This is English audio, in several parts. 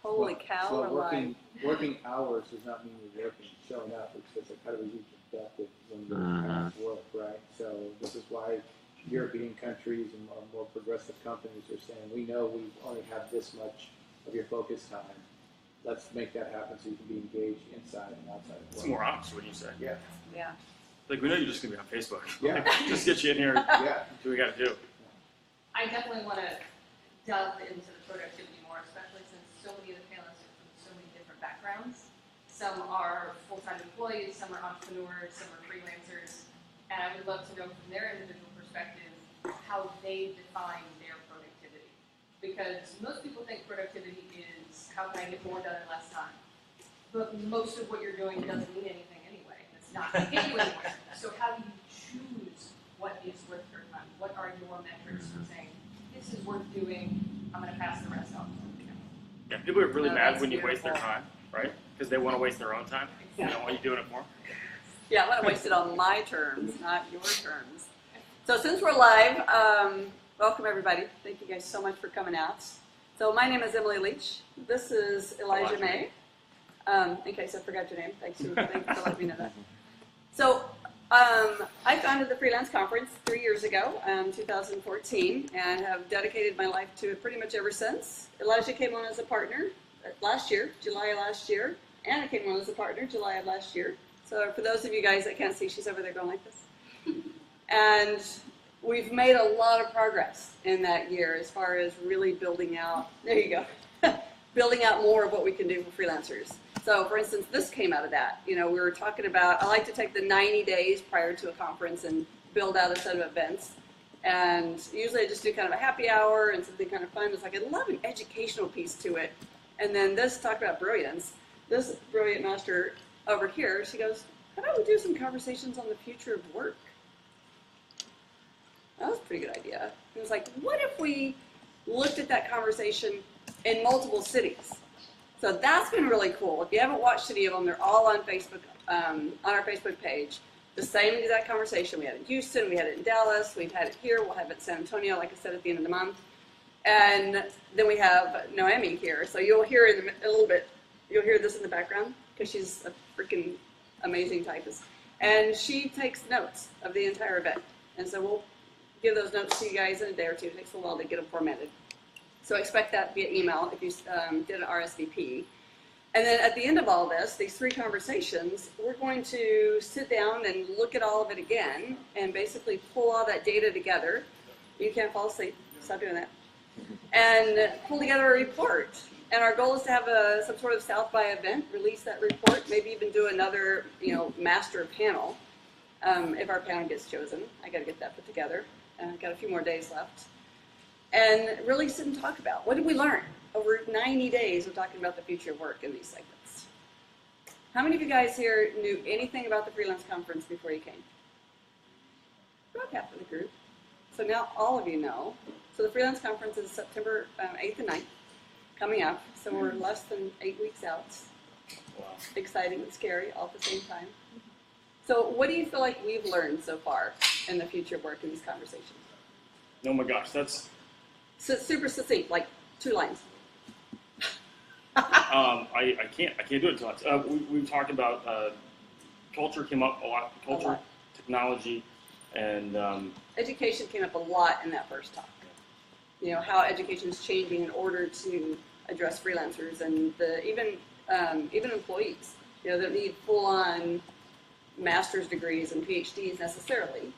Holy cow, so we're live. working hours does not mean you're working, showing up. It's just like, how do we be productive when you're at work, right? So this is why European countries and more progressive companies are saying, we know we only have this much of your focus time. Let's make that happen so you can be engaged inside and outside of work. It's more honest, what you say. Yeah. Yeah. Like, we know you're just going to be on Facebook. Yeah. Like, just get you in here. Yeah. Do what we got to do. I definitely want to delve into the productivity more, especially since so many of the panelists are from so many different backgrounds. Some are full-time employees, some are entrepreneurs, some are freelancers, and I would love to know from their individual perspective how they define their productivity. Because most people think productivity is how can I get more done in less time. But most of what you're doing doesn't mean anything anyway. It's not going to get you anywhere. So how do you choose what is worth your time? What are your metrics for saying, this is worth doing, I'm going to pass the rest off? Yeah, people are really No, mad that's when you waste their beautiful. time, right? Because they want to waste their own time. They don't want you doing it for them. Yeah, I want to waste it on my terms, not your terms. So since we're live, welcome everybody. Thank you guys so much for coming out. So my name is Emily Leach. This is Elijah May. In case I forgot your name, thanks for letting me know that. So I founded the Freelance Conference 3 years ago, 2014, and have dedicated my life to it pretty much ever since. Elijah came on as a partner last year, July last year. Anna came on as a partner July of last year. So for those of you guys that can't see, she's over there going like this. And we've made a lot of progress in that year as far as really building out, there you go, building out more of what we can do for freelancers. So for instance, this came out of that. You know, we were talking about, I like to take the 90 days prior to a conference and build out a set of events. And usually I just do kind of a happy hour and something kind of fun. It's like, I love an educational piece to it. And then this talk about brilliance. This brilliant master over here, she goes, how about we do some conversations on the future of work? That was a pretty good idea. It was like, what if we looked at that conversation in multiple cities? So that's been really cool. If you haven't watched any of them, they're all on Facebook, on our Facebook page. The same exact conversation. We had it in Houston, we had it in Dallas, we've had it here, we'll have it in San Antonio, like I said, at the end of the month. And then we have Noemi here. So you'll hear in a little bit, you'll hear this in the background, because she's a freaking amazing typist. And she takes notes of the entire event. And so we'll give those notes to you guys in a day or two. It takes a while to get them formatted. So expect that via email if you did an RSVP. And then at the end of all this, these 3 conversations, we're going to sit down and look at all of it again and basically pull all that data together. You can't fall asleep. Stop doing that. And pull together a report. And our goal is to have some sort of South by event, release that report, maybe even do another, master panel if our panel gets chosen. I got to get that put together. Got a few more days left. And really sit and talk about, what did we learn over 90 days of talking about the future of work in these segments? How many of you guys here knew anything about the Freelance Conference before you came? About half of the group. So now all of you know. So the Freelance Conference is September 8th and 9th, coming up. So we're less than 8 weeks out. Wow. Exciting and scary all at the same time. So what do you feel like we've learned so far in the future of work in these conversations? Oh my gosh, that's... So super succinct, like 2 lines. I can't do it until we've talked about culture came up a lot. Culture, technology, and education came up a lot in that first talk. You know, how education is changing in order to address freelancers and even employees. You know, that need full-on master's degrees and PhDs necessarily,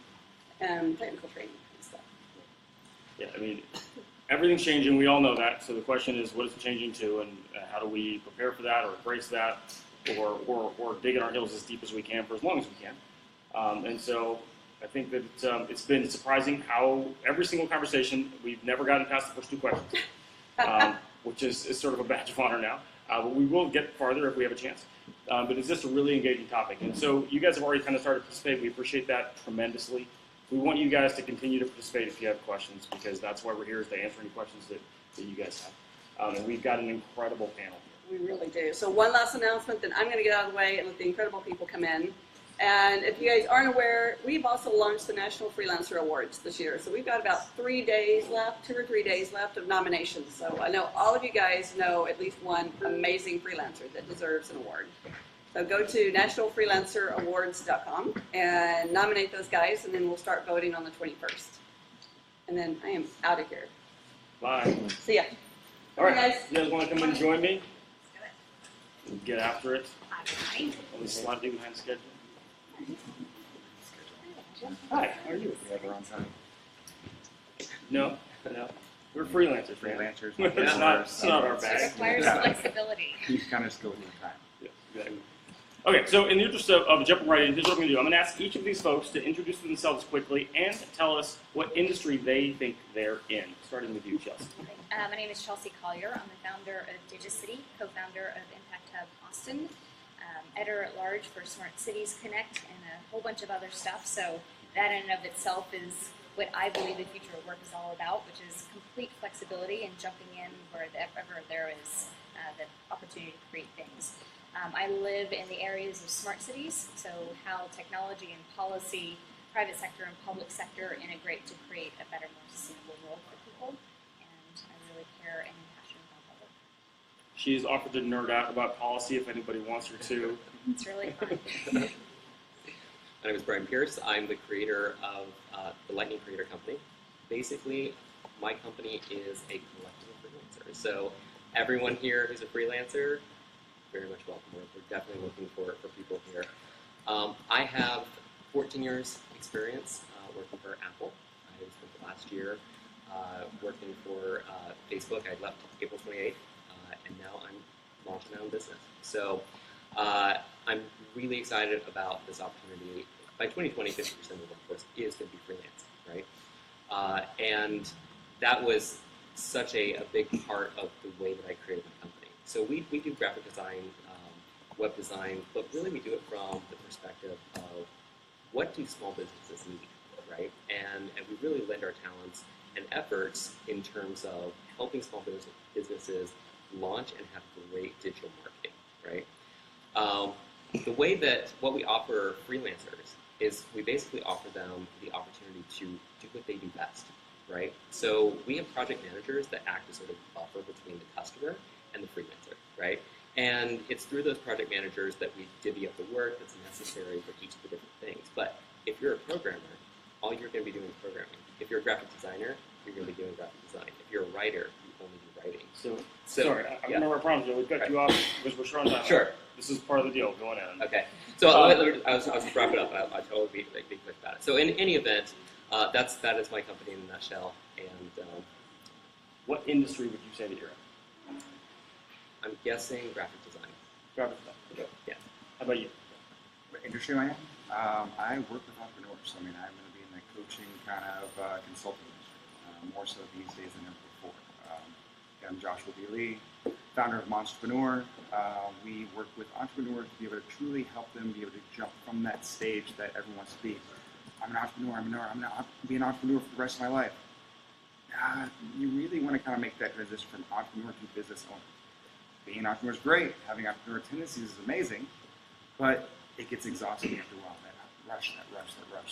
and technical training and stuff. Yeah, I mean, everything's changing. We all know that. So the question is, what is it changing to, and how do we prepare for that, or embrace that, or dig in our heels as deep as we can for as long as we can. And so I think that it's been surprising how every single conversation, we've never gotten past the first 2 questions, which is sort of a badge of honor now. But we will get farther if we have a chance. But it's just a really engaging topic. And so you guys have already kind of started to participate. We appreciate that tremendously. We want you guys to continue to participate if you have questions, because that's why we're here, is to answer any questions that you guys have. And we've got an incredible panel here. We really do. So one last announcement, then I'm going to get out of the way and let the incredible people come in. And if you guys aren't aware, we've also launched the National Freelancer Awards this year. So we've got about 3 days left, 2 or 3 days left of nominations. So I know all of you guys know at least one amazing freelancer that deserves an award. So go to nationalfreelancerawards.com and nominate those guys, and then we'll start voting on the 21st. And then I am out of here. Bye. See ya. All right, guys. you guys want to come in and join me? We'll get after it. Only slightly behind schedule. Hi, how are you? We have our own time. No. We're freelancers. Freelancers. It's not our It bag. requires flexibility. You kind of just go with your time. Yeah, exactly. Okay, so in the interest of jumping right in, here's what I'm going to do. I'm going to ask each of these folks to introduce themselves quickly and tell us what industry they think they're in. Starting with you, Chelsea. My name is Chelsea Collier. I'm the founder of Digi.City, co-founder of Impact Hub Austin, editor-at-large for Smart Cities Connect, and a whole bunch of other stuff. So that in and of itself is what I believe the future of work is all about, which is complete flexibility and jumping in wherever there is the opportunity to create things. I live in the areas of smart cities, so how technology and policy, private sector and public sector integrate to create a better, more sustainable world for people, and I really care and am passionate about that work. She's offered to nerd out about policy if anybody wants her to. It's really fun. My name is Brian Pierce. I'm the creator of the Lightning Creator Company. Basically, my company is a collective of freelancers. So everyone here who's a freelancer, very much welcome. We're definitely looking for people here. I have 14 years experience working for Apple. I spent the last year working for Facebook. I left April 28th, and now I'm launching my own business. So I'm really excited about this opportunity. By 2020, 50% of the workforce is going to be freelance, right? And that was such a big part of the way that I created my company. So we do graphic design, web design, but really we do it from the perspective of what do small businesses need, right? And we really lend our talents and efforts in terms of helping small businesses launch and have great digital marketing, right? The way that what we offer freelancers is we basically offer them the opportunity to do what they do best, right? So we have project managers that act as sort of buffer between the customer and the freelancer, right? And it's through those project managers that we divvy up the work that's necessary for each of the different things. But if you're a programmer, all you're going to be doing is programming. If you're a graphic designer, you're going to be doing graphic design. If you're a writer, you only do writing. So sorry, I yeah. remember I promised you. We cut you off because we're short on time. Sure. This is part of the deal. Go on in. Okay. So I was just wrap it up. I'll totally be quick about it. So in any event, that is my company in a nutshell. And What industry would you say that you're in? I'm guessing graphic design. Graphic design. Okay. Yeah. How about you? What industry am I in? I work with entrepreneurs. I mean, I'm going to be in the coaching kind of consulting industry, more so these days than ever before. I'm Joshua Lee, founder of Monstapreneur. We work with entrepreneurs to be able to truly help them be able to jump from that stage that everyone wants to be. I'm an entrepreneur. I'm going to be an entrepreneur for the rest of my life. You really want to kind of make that transition from entrepreneur to business owner. Being an entrepreneur is great. Having entrepreneur tendencies is amazing, but it gets exhausting after a while. That rush.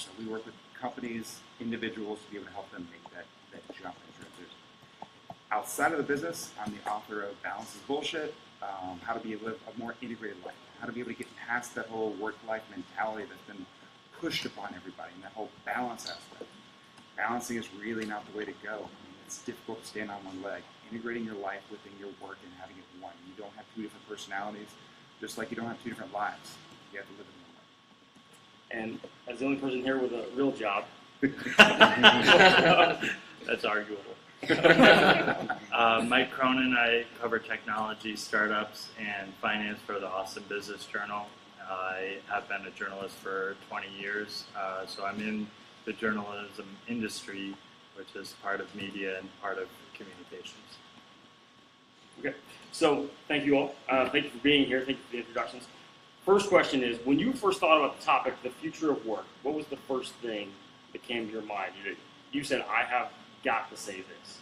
So we work with companies, individuals to be able to help them make that jump and transition. Outside of the business, I'm the author of Balance is Bullshit, how to be able to live a more integrated life, how to be able to get past that whole work-life mentality that's been pushed upon everybody, and that whole balance aspect. Balancing is really not the way to go. I mean, it's difficult to stand on one leg. Integrating your life within your work and having it one. You don't have two different personalities, just like you don't have two different lives. You have to live in one life. And as the only person here with a real job, That's arguable. Mike Cronin, I cover technology, startups, and finance for the Austin Business Journal. I have been a journalist for 20 years, so I'm in the journalism industry, which is part of media and part of communications. okay. So thank you all. Thank you for being here. Thank you for the introductions. First question is, when you first thought about the topic, the future of work, what was the first thing that came to your mind? You said, I have got to say this.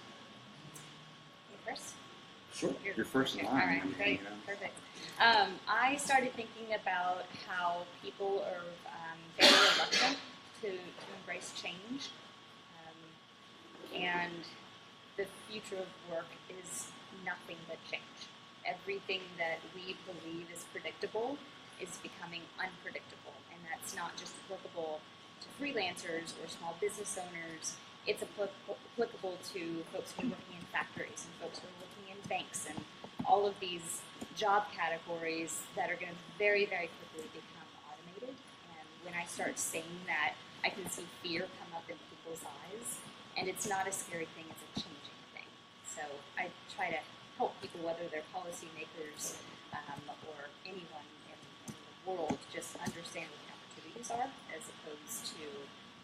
You first? Sure. You're first in Okay, line. all right, I mean, great, you know. perfect. I started thinking about how people are very reluctant to embrace change, and the future of work is nothing but change. Everything that we believe is predictable is becoming unpredictable, and that's not just applicable to freelancers or small business owners. It's applicable to folks who are working in factories and folks who are working in banks and all of these job categories that are going to very, very quickly become automated. And when I start saying that, I can see fear come up in people's eyes, and it's not a scary thing, it's a changing thing. So I try to help people, whether they're policymakers or anyone in the world, just understand what the opportunities are as opposed to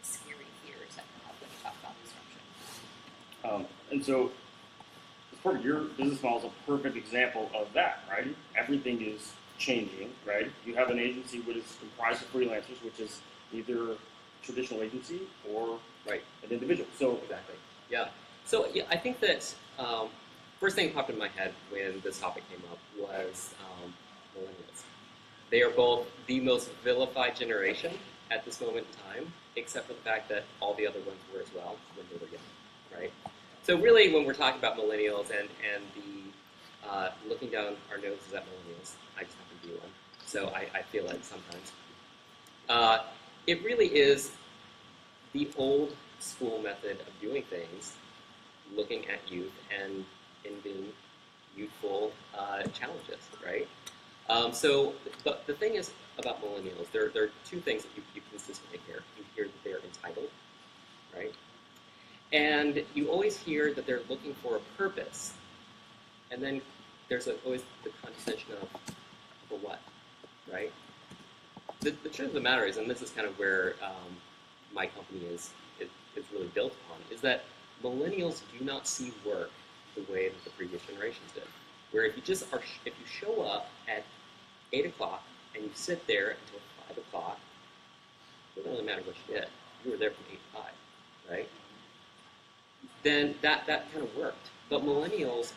scary fears that come up when you talk about disruption. And so, it's perfect. Your business model is a perfect example of that, right? Everything is changing, right? You have an agency which is comprised of freelancers, which is either a traditional agency or Right. an individual. So Exactly. Yeah. So yeah, I think that first thing that popped in my head when this topic came up was millennials. They are both the most vilified generation at this moment in time, except for the fact that all the other ones were as well when they were young, right? So really, when we're talking about millennials and the looking down our noses at millennials, I just happen to be one, so I feel it sometimes. It really is the old school method of doing things, looking at youth and envying youthful challenges, right? But the thing is about millennials, there are two things that you consistently hear. You hear that they're entitled, right? And you always hear that they're looking for a purpose. And then there's always the condescension of, for what, right? The truth of the matter is, and this is kind of where my company is really built upon, is that millennials do not see work the way that the previous generations did. Where if you show up at 8 o'clock and you sit there until 5 o'clock, it doesn't really matter what you did. You were there from 8 to 5, right? Then that kind of worked. But millennials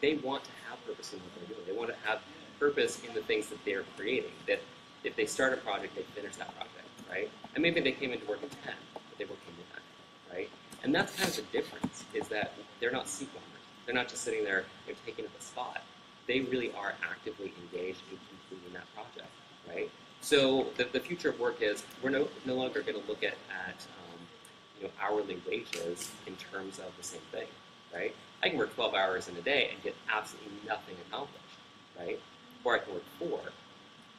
they want to have purpose in what they're doing. They want to have purpose in the things that they're creating. That if they start a project, they finish that project, right? And maybe they came into work at 10, but they work till midnight, right? And that's kind of the difference, is that they're not seat warmers. They're not just sitting there taking up a spot. They really are actively engaged in completing that project, right? So the future of work is we're no longer going to look at hourly wages in terms of the same thing, right? I can work 12 hours in a day and get absolutely nothing accomplished, right? Or I can work 4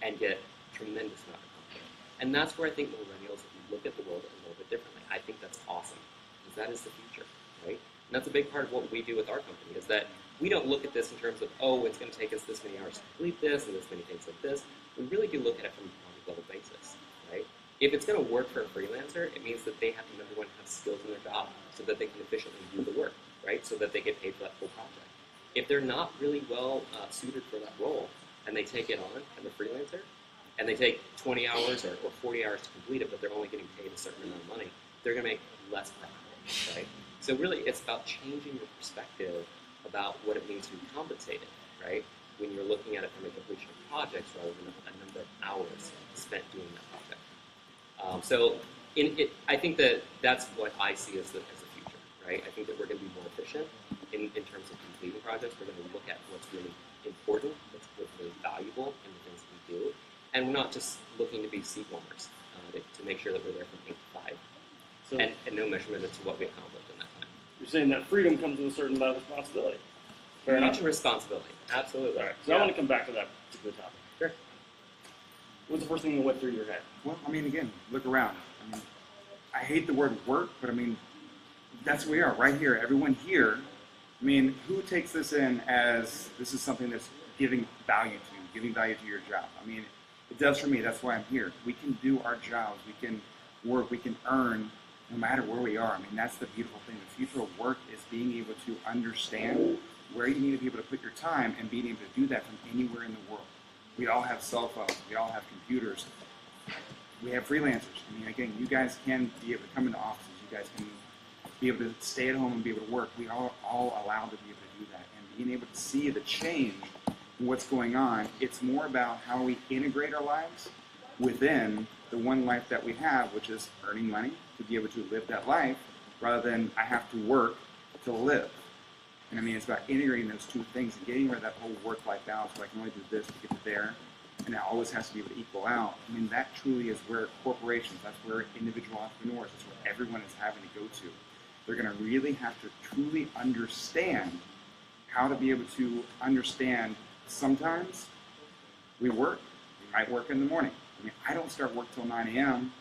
and get tremendous amount accomplished. And that's where I think millennials look at the world a little bit differently. I think that's awesome, because that is the future, right? And that's a big part of what we do with our company, is that we don't look at this in terms of, oh, it's going to take us this many hours to complete this and this many things like this. We really do look at it from a project level basis, right? If it's going to work for a freelancer, it means that they have to, number one, have skills in their job so that they can efficiently do the work, right? So that they get paid for that full project. If they're not really well suited for that role, and they take it on as a freelancer, and they take 20 hours or 40 hours to complete it, but they're only getting paid a certain amount of money, they're going to make less profit, right? So really, it's about changing your perspective about what it means to be compensated, right? When you're looking at it from a completion of projects rather than a number of hours spent doing that project. I think that that's what I see as the future, right? I think that we're going to be more efficient in terms of completing projects. We're going to look at what's really important, what's really valuable in the things that we do, and we're not just looking to be seat warmers to make sure that we're there from 8 to 5, So and no measurement as to what we accomplished in that time. you're saying that freedom comes with a certain amount of responsibility. Fair enough. Huge responsibility, absolutely. All right. So I want to come back to that particular topic. Sure. What's the first thing that went through your head? Well, I mean, again, look around. I mean, I hate the word work, but I mean, that's where we are, right here. Everyone here, I mean, who takes this in as this is something that's giving value to you, giving value to your job? I mean, it does for me. That's why I'm here. We can do our jobs. We can work. We can earn no matter where we are. I mean, that's the beautiful thing. The future of work is being able to understand where you need to be able to put your time and being able to do that from anywhere in the world. We all have cell phones. We all have computers. We have freelancers. I mean, again, you guys can be able to come into offices. You guys can be able to stay at home and be able to work. We are all allowed to be able to do that. And being able to see the change in what's going on. It's more about how we integrate our lives within the one life that we have, which is earning money to be able to live that life, rather than I have to work to live. And I mean, it's about integrating those two things and getting rid of that whole work-life balance where I can only do this to get to there, and it always has to be able to equal out. I mean, that truly is where corporations, that's where individual entrepreneurs, that's where everyone is having to go to. They're going to really have to truly understand how to be able to understand sometimes we work, we might work in the morning. I mean, I don't start work till 9 a.m.,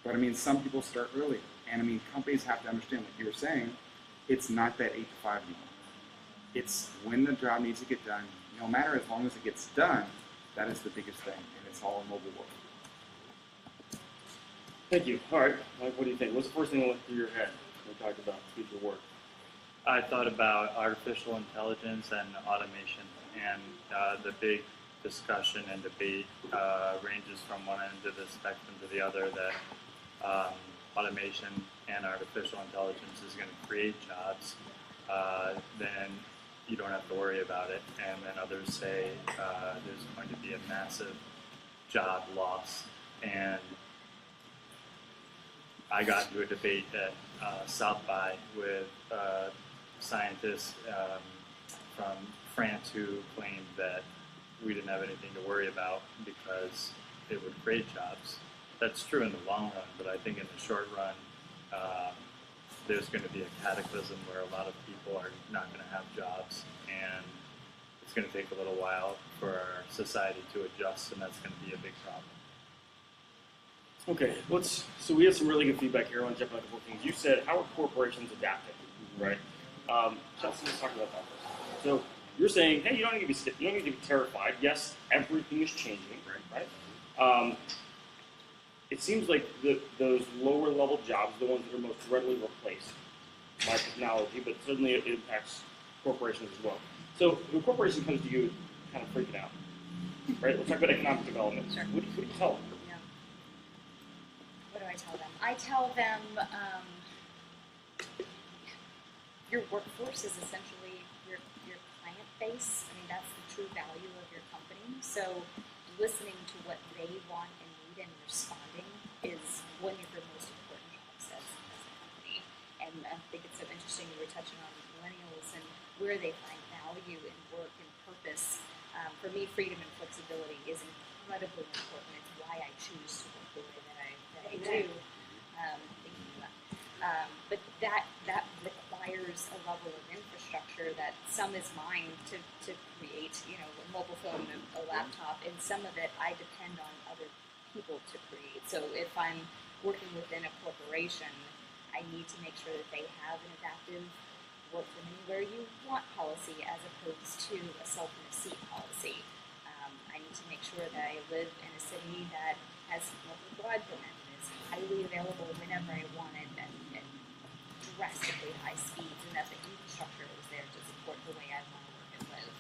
but I mean, some people start early. And I mean, companies have to understand what you were saying. It's not that 8 to 5 anymore. It's when the job needs to get done, no matter as long as it gets done, that is the biggest thing, and it's all a mobile world. Thank you. All right, Mike, what do you think? What's the first thing that went through your head when we talked about future work? I thought about artificial intelligence and automation, and the big discussion and debate ranges from one end of the spectrum to the other, that automation and artificial intelligence is going to create jobs, then you don't have to worry about it. And then others say there's going to be a massive job loss. And I got into a debate at South by with scientists from France who claimed that we didn't have anything to worry about because it would create jobs. That's true in the long run, but I think in the short run, there's going to be a cataclysm where a lot of people are not going to have jobs, and it's going to take a little while for our society to adjust, and that's going to be a big problem. Okay, so we have some really good feedback here. I want to jump on a couple things. You said, how are corporations adapting, right? Chelsea, let's talk about that first. So you're saying, hey, you don't need to be terrified. Yes, everything is changing, right? It seems like those lower level jobs, the ones that are most readily replaced by technology, but certainly it impacts corporations as well. So when a corporation comes to you kind of freaking out, right? Let's talk about economic development. Sure. What do you tell them? Yeah. What do I tell them? I tell them your workforce is essentially your client base. I mean, that's the true value of your company. So listening to what they want and need and responding is one of your most important jobs as a company. And I think it's so interesting you were touching on millennials and where they find value in work and purpose. For me, freedom and flexibility is incredibly important. It's why I choose to work the way that I do. But that requires a level of infrastructure that some is mine to create, you know, a mobile phone, a laptop, and some of it I depend on other people to create. So if I'm working within a corporation, I need to make sure that they have an adaptive work from anywhere you want policy as opposed to a self-in-a-seat policy. I need to make sure that I live in a city that has mobile broadband and is highly available whenever I want it and drastically high speeds, and that the infrastructure is there to support the way I want to work and live.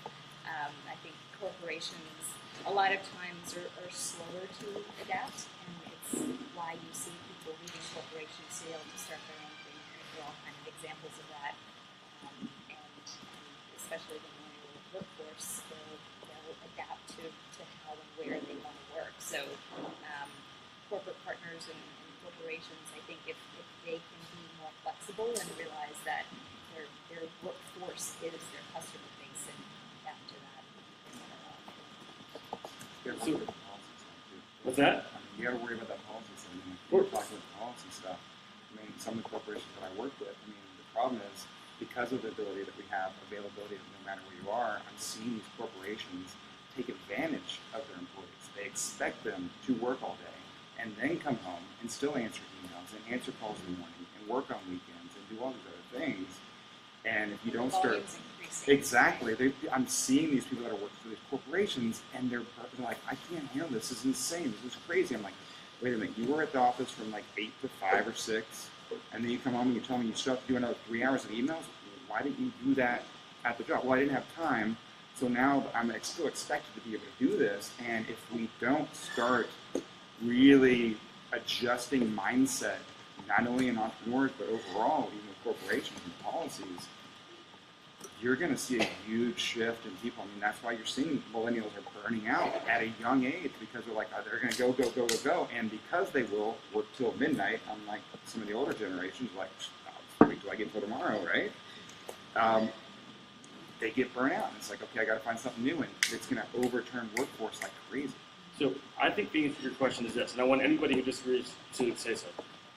I think corporations a lot of times are slower to adapt, and it's why you see people leaving corporations to be able to start their own thing. And there are all kinds of examples of that, and especially the millennial workforce, they'll adapt to how and where they want to work. So corporate partners and corporations, I think if they can be more flexible and realize that their workforce is their customer base and adapt to that. What's that? You got to worry about that policy side. I mean, we're talking about the policy stuff. I mean, some of the corporations that I work with, I mean, the problem is because of the ability that we have, availability no matter where you are, I'm seeing these corporations take advantage of their employees. They expect them to work all day and then come home and still answer emails and answer calls in the morning and work on weekends and do all these other things. And if you don't start, exactly, I'm seeing these people that are working for these corporations, and they're like, I can't handle this. This is insane. This is crazy. I'm like, wait a minute. You were at the office from like 8 to 5 or 6, and then you come home and you tell me you still have to do another 3 hours of emails. Why didn't you do that at the job? Well, I didn't have time. So now I'm still expected to be able to do this. And if we don't start really adjusting mindset, not only in entrepreneurs, but overall, even with corporations and policies, you're going to see a huge shift in people. I mean, that's why you're seeing millennials are burning out at a young age, because they're like, they're going to go. And because they will work till midnight, unlike some of the older generations, like, wait till I get till tomorrow, right? They get burnt out. And it's like, okay, I got to find something new, and it's going to overturn workforce like crazy. So I think the answer to your question is this, and I want anybody who disagrees to say so.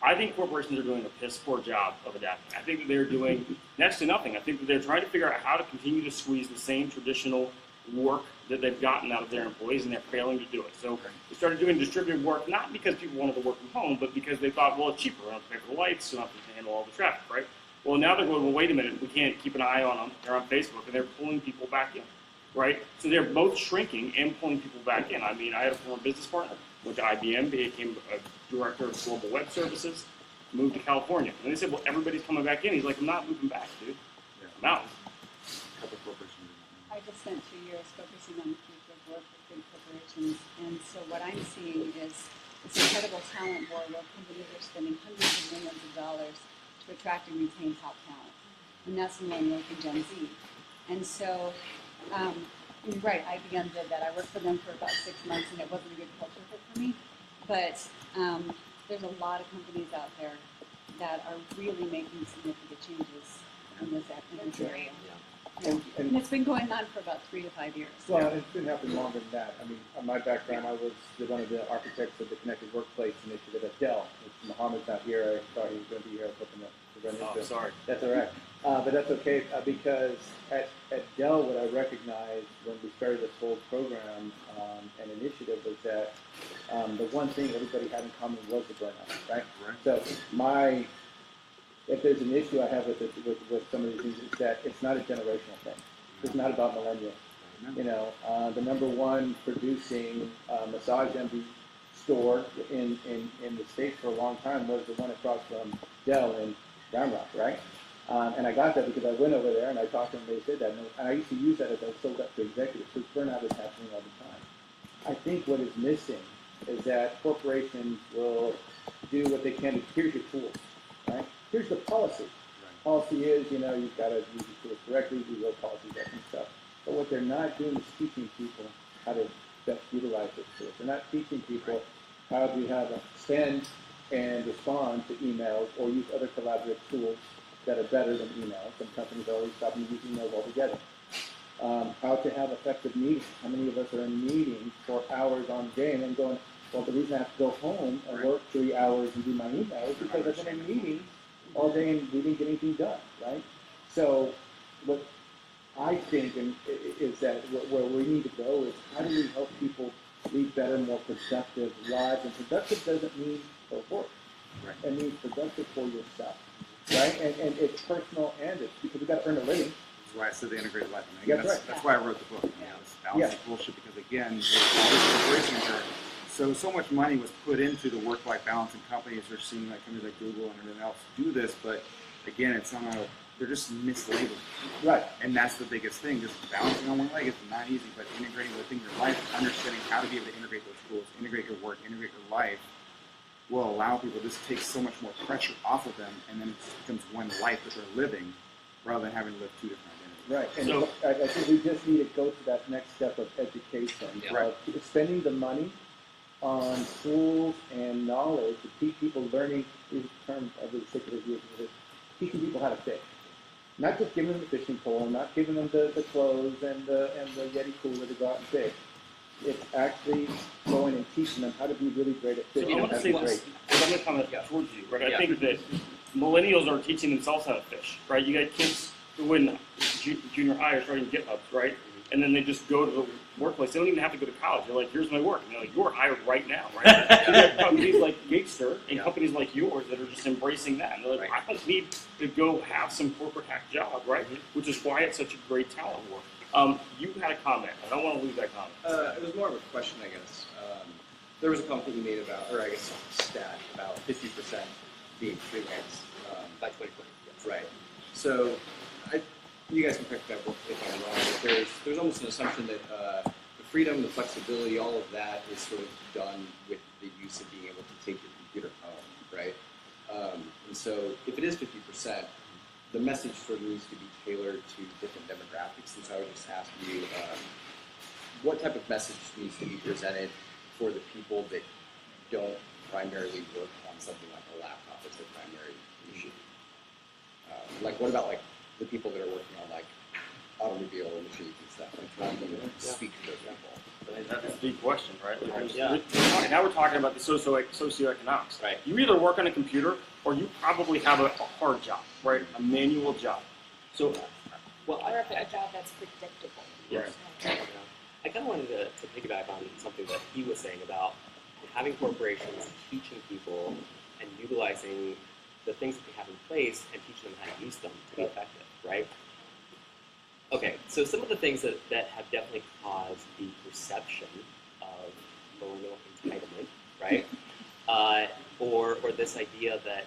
I think corporations are doing a piss poor job of adapting. I think that they're doing next to nothing. I think that they're trying to figure out how to continue to squeeze the same traditional work that they've gotten out of their employees, and they're failing to do it. So they started doing distributed work, not because people wanted to work from home, but because they thought, well, it's cheaper. I don't have to pay for the lights, so I don't have to handle all the traffic, right? Well, now they're going, well, wait a minute, we can't keep an eye on them. They're on Facebook, and they're pulling people back in, right? So they're both shrinking and pulling people back in. I mean, I had a former business partner, went to IBM, became a director of global web services, moved to California. And they said, well, everybody's coming back in. He's like, I'm not moving back, dude. I'm out. I just spent 2 years focusing on the future of work with big corporations, and so what I'm seeing is this incredible talent war where companies are spending hundreds of millions of dollars to attract and retain top talent, and that's millennials and Gen Z. And so, you're right, IBM did that. I worked for them for about 6 months, and it wasn't a good culture fit for me, but there's a lot of companies out there that are really making significant changes in this area. And it's been going on for about 3 to 5 years. Well, it's been happening longer than that. I mean, on my background, I was one of the architects of the Connected Workplace Initiative at Dell. If Mohammed's not here, I thought he was going to be here. I was hoping to run into. Oh, sorry. That's all right. But that's okay, because at Dell, what I recognized when we started this whole program and initiative was that the one thing everybody had in common was the burnout, right? So if there's an issue I have with some of these things, it's that it's not a generational thing. It's not about millennials. You know, the number one producing massage envy store in the States for a long time was the one across from Dell in Round Rock, right? And I got that because I went over there and I talked to them, they said that. And I used to use that as I sold up to executives, because burnout is happening all the time. I think what is missing is that corporations will do what they can to, here's your tools, right? Here's the policy. Policy is, you know, you've got to use the tools correctly, do your policies, that kind of stuff. But what they're not doing is teaching people how to best utilize those tools. They're not teaching people how to have a send and respond to emails or use other collaborative tools that are better than emails. Some companies are already stopping using emails altogether. How to have effective meetings. How many of us are in meetings for hours on day and then going, well, the reason I have to go home and work 3 hours and do my emails is because I've been in meetings all day and we didn't get anything done, right? So what I think is that where we need to go is how do we help people lead better, more productive lives? And productive doesn't mean for work. It means productive for yourself, right? And it's personal and it's because we've got to earn a living. That's why I said the integrated life. I mean, that's why I wrote the book. You know, it's balancing bullshit, because again, all these corporations are so much money was put into the work-life balance, and companies are seeing like companies like Google and everything else do this, but again, it's somehow they're just mislabeling. Right. And that's the biggest thing. Just balancing on one leg is not easy, but integrating within your life, understanding how to be able to integrate those tools, integrate your work, integrate your life, will allow people to just take so much more pressure off of them, and then it just becomes one life that they're living, rather than having to live two different identities. Right, and So, I think we just need to go to that next step of education, of spending the money on tools and knowledge to teach people learning, is a term I really sick of using, teaching people how to fish. Not just giving them the fishing pole, not giving them the clothes and the Yeti cooler to go out and fish. It's actually going and teaching them how to be really great at fishing. So I want to say this, I'm going to comment towards you, right? I think that millennials are teaching themselves how to fish, right? You got kids who in junior high are starting GitHubs, right? And then they just go to the workplace. They don't even have to go to college. They're like, here's my work. And they're like, you're hired right now, right? So you have companies like Gatester and companies like yours that are just embracing that. And they're like, I don't need to go have some corporate hack job, right? Which is why it's such a great talent war. You had a comment. I don't want to lose that comment. It was more of a question, I guess. There was a comment you made about, or I guess a stat, about 50% being freelance By 2020. Yes. Right. So you guys can correct that if I'm wrong, but there's almost an assumption that the freedom, the flexibility, all of that is sort of done with the use of being able to take your computer home, right? And so if it is 50%, the message sort of needs to be tailored to different demographics. And so I would just ask you, what type of message needs to be presented for the people that don't primarily work on something like a laptop as their primary issue? Like, what about like the people that are working on like automobile machines and stuff? Like, how do you speak to those people? That's a big question, right? Like, Yeah. Now we're talking about the socioeconomics. Right. You either work on a computer or you probably have a hard job, right? A manual job. So, Well, Or a job that's predictable. Yes. I kind of wanted to piggyback on something that he was saying about having corporations teaching people and utilizing the things that they have in place and teaching them how to use them to be effective, right? Okay, so some of the things that have definitely caused the perception of millennial entitlement, right? Or this idea that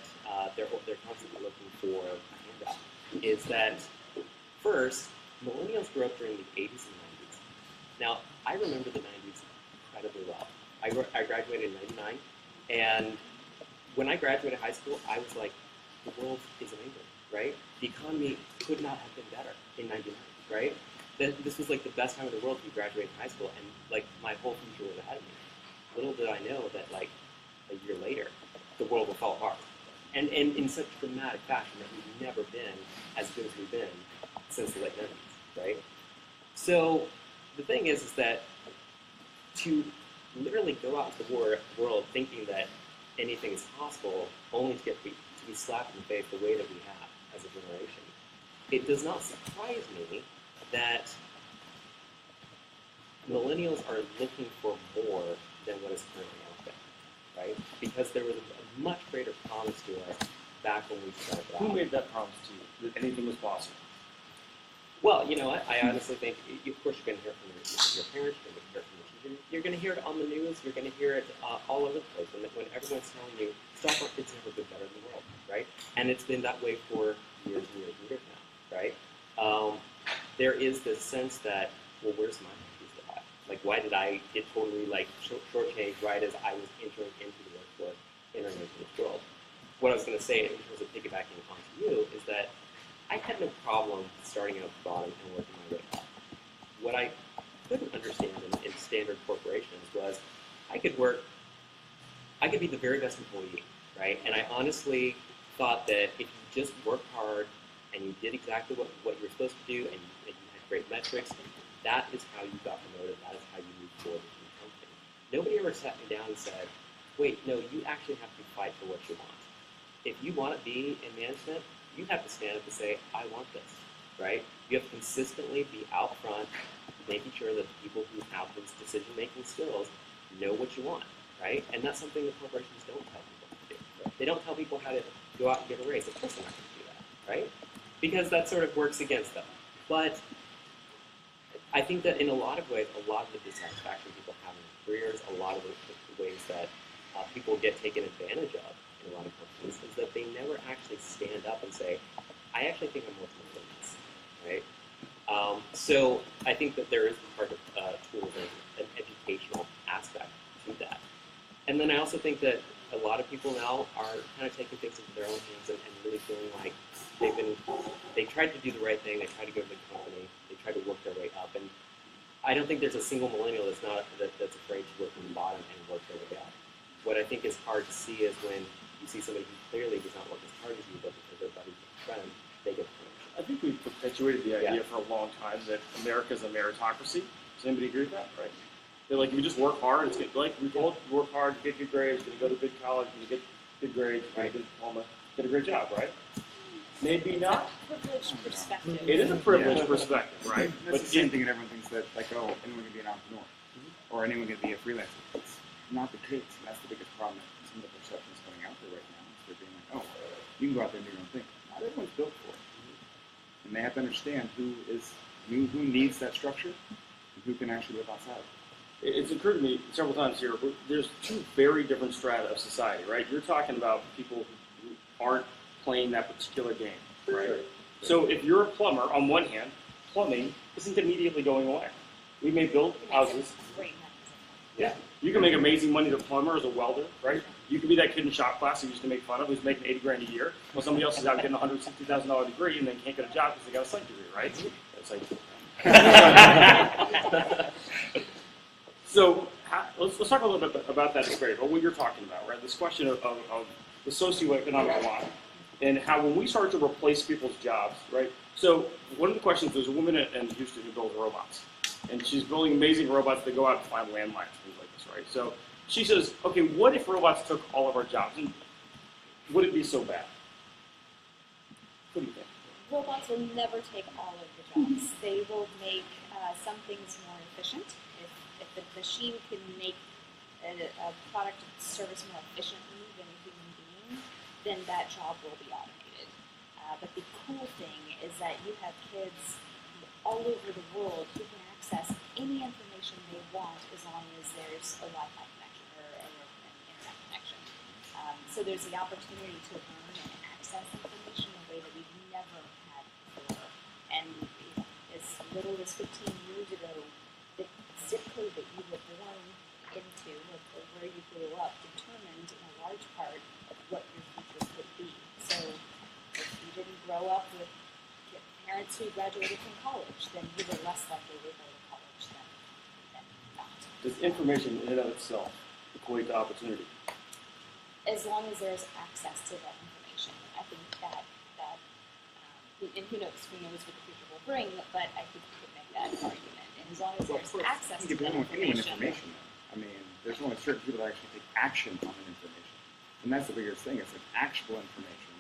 they're constantly looking for a handout is that first, millennials grew up during the 80s and 90s. Now, I remember the 90s incredibly well. I graduated in 99, and when I graduated high school, I was like, the world is amazing, right? The economy could not have been better in 99, right? This was like the best time in the world to be graduating high school, and like my whole future was ahead of me. Little did I know that like a year later, the world will fall apart. And in such dramatic fashion that we've never been as good as we've been since the late 90s, right? So the thing is that to literally go out into the world thinking that anything is possible, only to be slapped in the face the way that we have as a generation, it does not surprise me that millennials are looking for more than what is currently out there, right? Because there was a much greater promise to us back when we started out. who made that promise to you, that anything was possible? Well, you know what? I honestly think, of course, you're going to hear it from your parents, you're going to hear it from your teachers, you're going to hear it on the news, you're going to hear it all over the place when everyone's telling you stock market's never been better in the world, right? And it's been that way for years and years and years now, right? There is this sense that, well, where's my piece of that? Like, why did I get totally like shortchanged right as I was entering into the workforce, entering into this world? What I was going to say in terms of piggybacking onto you is that I had no problem starting out at the bottom and working my way up. What I couldn't understand in standard corporations was I could be the very best employee, right? And I honestly thought that if you just worked hard and you did exactly what you were supposed to do and you had great metrics, that is how you got promoted, that is how you moved forward in the company. Nobody ever sat me down and said, wait, no, you actually have to fight for what you want. If you want to be in management, you have to stand up and say, I want this, right? You have to consistently be out front, making sure that the people who have those decision-making skills know what you want, right? And that's something that corporations don't tell people to do. They don't tell people how to go out and get a raise. Of course they're not going to do that, right? Because that sort of works against them. But I think that in a lot of ways, a lot of the dissatisfaction people have in their careers, a lot of the ways that people get taken advantage of in a lot of companies is that they never actually stand up and say, I actually think I'm worth more than this, right? So I think that there is part of tools and an educational aspect to that. And then I also think that a lot of people now are kind of taking things into their own hands and really feeling like they tried to do the right thing, they tried to go to the company, they tried to work their way up. And I don't think there's a single millennial that's afraid to work from the bottom and work their way up. What I think is hard to see is when you see somebody who clearly does not work as hard as you, but because they're buddies with a friend, they get promotion. I think we've perpetuated the idea for a long time that America's a meritocracy. Does anybody agree with that? Right? They're like, you just work hard. It's good. Like we told you, work hard, get good grades, going to go to good college, going to get good grades, get a good diploma, get a great job, right? Maybe not. Privileged perspective. It is a privileged perspective, right? That's the same thing, and everyone thinks that, like, oh, anyone can be an entrepreneur, or anyone can be a freelancer. It's not the case. That's the biggest problem that some of the perceptions coming out there right now. Is they're being like, oh, you can go out there and do your own thing. Not everyone's built for it. And they have to understand who needs that structure and who can actually live outside of it. It's occurred to me several times here, there's two very different strata of society, right? You're talking about people who aren't playing that particular game, right? Sure. So if you're a plumber, on one hand, plumbing isn't immediately going away. We may build houses. Yeah. You can make amazing money as a plumber, as a welder, right? You can be that kid in shop class who used to make fun of, who's making 80 grand a year, while somebody else is out getting a $160,000 degree and they can't get a job because they got a psych degree, right? It's like, so let's talk a little bit about that experience, about what you're talking about, right? This question of the socioeconomic line and how when we start to replace people's jobs, right? So one of the questions, there's a woman in Houston who builds robots, and she's building amazing robots that go out and find landmines, things like this, right? So she says, okay, what if robots took all of our jobs? And would it be so bad? What do you think? Robots will never take all of the jobs. They will make some things more efficient. If the machine can make a product or service more efficiently than a human being, then that job will be automated. But the cool thing is that you have kids all over the world who can access any information they want as long as there's a Wi-Fi connection or an internet connection. So there's the opportunity to learn and access information in a way that we've never had before. And as little as 15 years ago, the zip code that you were born into, or where you grew up, determined in a large part what your future could be. So if you didn't grow up with parents who graduated from college, then you were less likely to go to college than not. Does information in and of itself equate to opportunity? As long as there's access to that information, I think that and who knows what the future will bring, but I think you could make that argument. And as long as there's access to that information. I mean, there's only certain people that actually take action on an information. And that's the biggest thing. It's like actionable information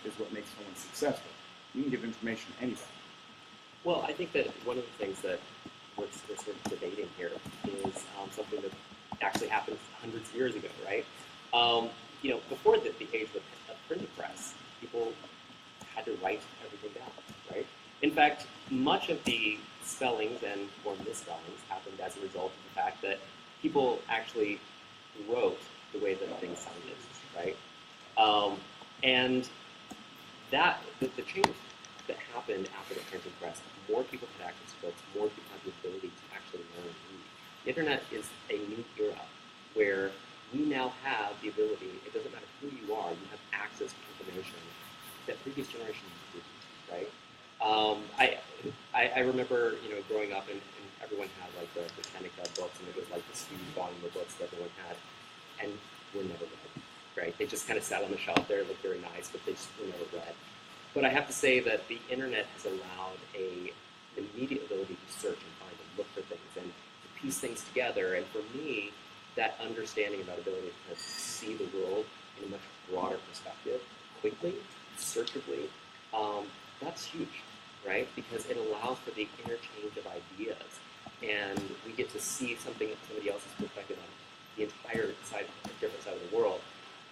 is what makes someone successful. You can give information to anybody. Well, I think that one of the things that we're sort of debating here is something that actually happened hundreds of years ago, right? Before the age of printing press, people had to write everything down, right? In fact, much of the spellings or misspellings happened as a result of the fact that people actually wrote the way that things sounded, right? And that the change that happened after the printing press, more people had access to books, more people had the ability to actually learn and read. The internet is a new era where we now have the ability, it doesn't matter who you are, you have access to information that previous generations didn't, right? I remember, growing up and everyone had like the Britannica books, and it was like this huge volume of books that everyone had, and were never read, right? They just kind of sat on the shelf there, looked very nice, but they just were never read. But I have to say that the internet has allowed an immediate ability to search and find and look for things and to piece things together. And for me, that understanding of that ability to kind of see the world in a much broader perspective, quickly, searchably, that's huge, right? Because it allows for the interchange of ideas, and we get to see something from somebody else's perspective on the entire different side of the world.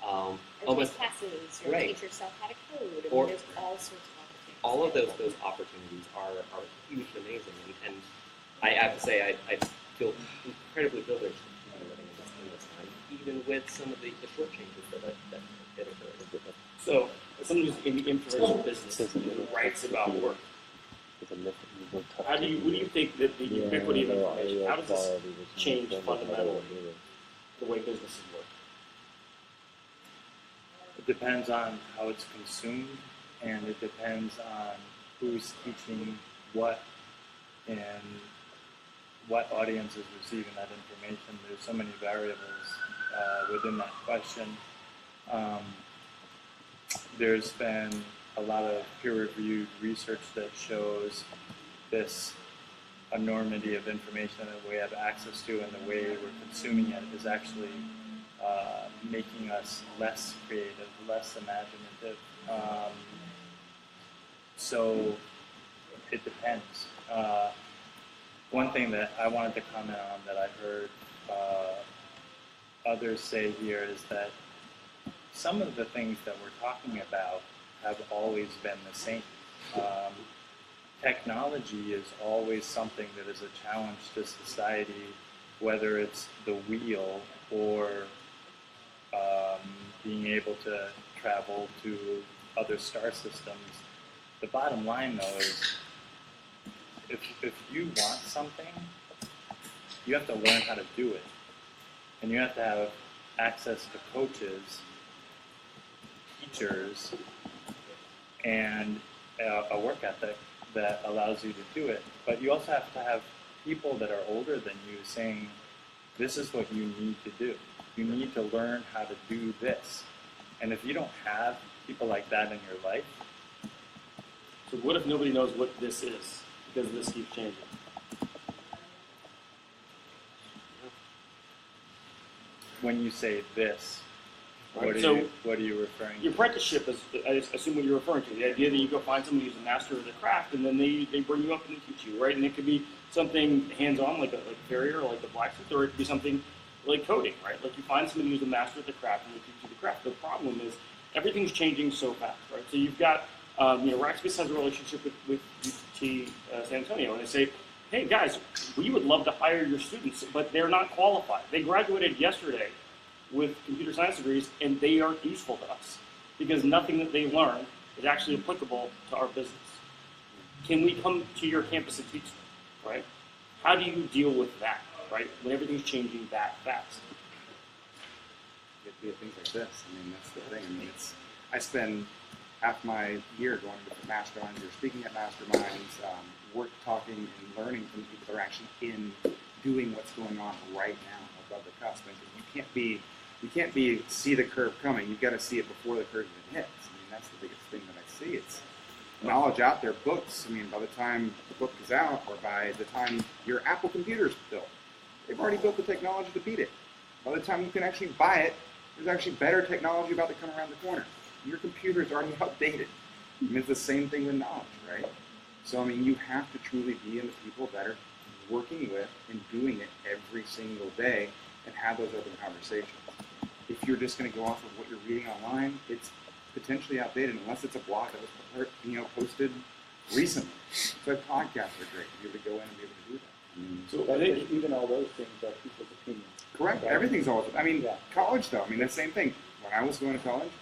Or Almost classes, or right. teach yourself how to code. Or there's all sorts of opportunities. all of those opportunities are huge and amazing, and I have to say I feel incredibly privileged to be living in this time, even with some of the short changes that occurred. So, as someone who's in the information business who writes about work, what do you think that the ubiquity of information, how does this change fundamentally the way businesses work? It depends on how it's consumed, and it depends on who's teaching what and what audience is receiving that information. There's so many variables within that question. There's been a lot of peer-reviewed research that shows this enormity of information that we have access to, and the way we're consuming it is actually making us less creative, less imaginative. So it depends. One thing that I wanted to comment on that I heard others say here is that some of the things that we're talking about have always been the same. Technology is always something that is a challenge to society, whether it's the wheel or being able to travel to other star systems. The bottom line, though, is if you want something, you have to learn how to do it. and you have to have access to coaches, teachers, and a work ethic that allows you to do it. But you also have to have people that are older than you saying, this is what you need to do. You need to learn how to do this. And if you don't have people like that in your life. So what if nobody knows what this is because this keeps changing? When you say this, Right. what are you referring to? Your apprenticeship is, I assume, what you're referring to. The idea that you go find somebody who's a master of the craft, and then they bring you up and they teach you, right? And it could be something hands-on, like a farrier or like a blacksmith, or it could be something like coding, right? Like you find somebody who's a master of the craft and they teach you the craft. The problem is everything's changing so fast, right? So you've got, Rackspace has a relationship with UT San Antonio, and they say, hey guys, we would love to hire your students, but they're not qualified. They graduated yesterday with computer science degrees, and they aren't useful to us because nothing that they learn is actually applicable to our business. Can we come to your campus and teach them, right? How do you deal with that, right, when everything's changing that fast? It things like this. I mean, that's the thing. I mean, I spend half my year going to different masterminds or speaking at masterminds, talking and learning from people that are actually doing what's going on right now above the cusp. Because you can't see the curve coming. You've got to see it before the curve even hits. I mean, that's the biggest thing that I see. It's knowledge out there, books. I mean, by the time the book is out, or by the time your Apple computer's built, they've already built the technology to beat it. By the time you can actually buy it, there's actually better technology about to come around the corner. Your computer's already outdated. I mean, it's the same thing with knowledge, right? So, I mean, you have to truly be in the people that are working with and doing it every single day and have those open conversations. If you're just going to go off of what you're reading online, it's potentially outdated unless it's a blog that was posted recently. So podcasts are great to be able to go in and be able to do that. So I think even all those things are people's opinions. Correct. Right? Everything's always. I mean, college though. I mean, the same thing. When I was going to college,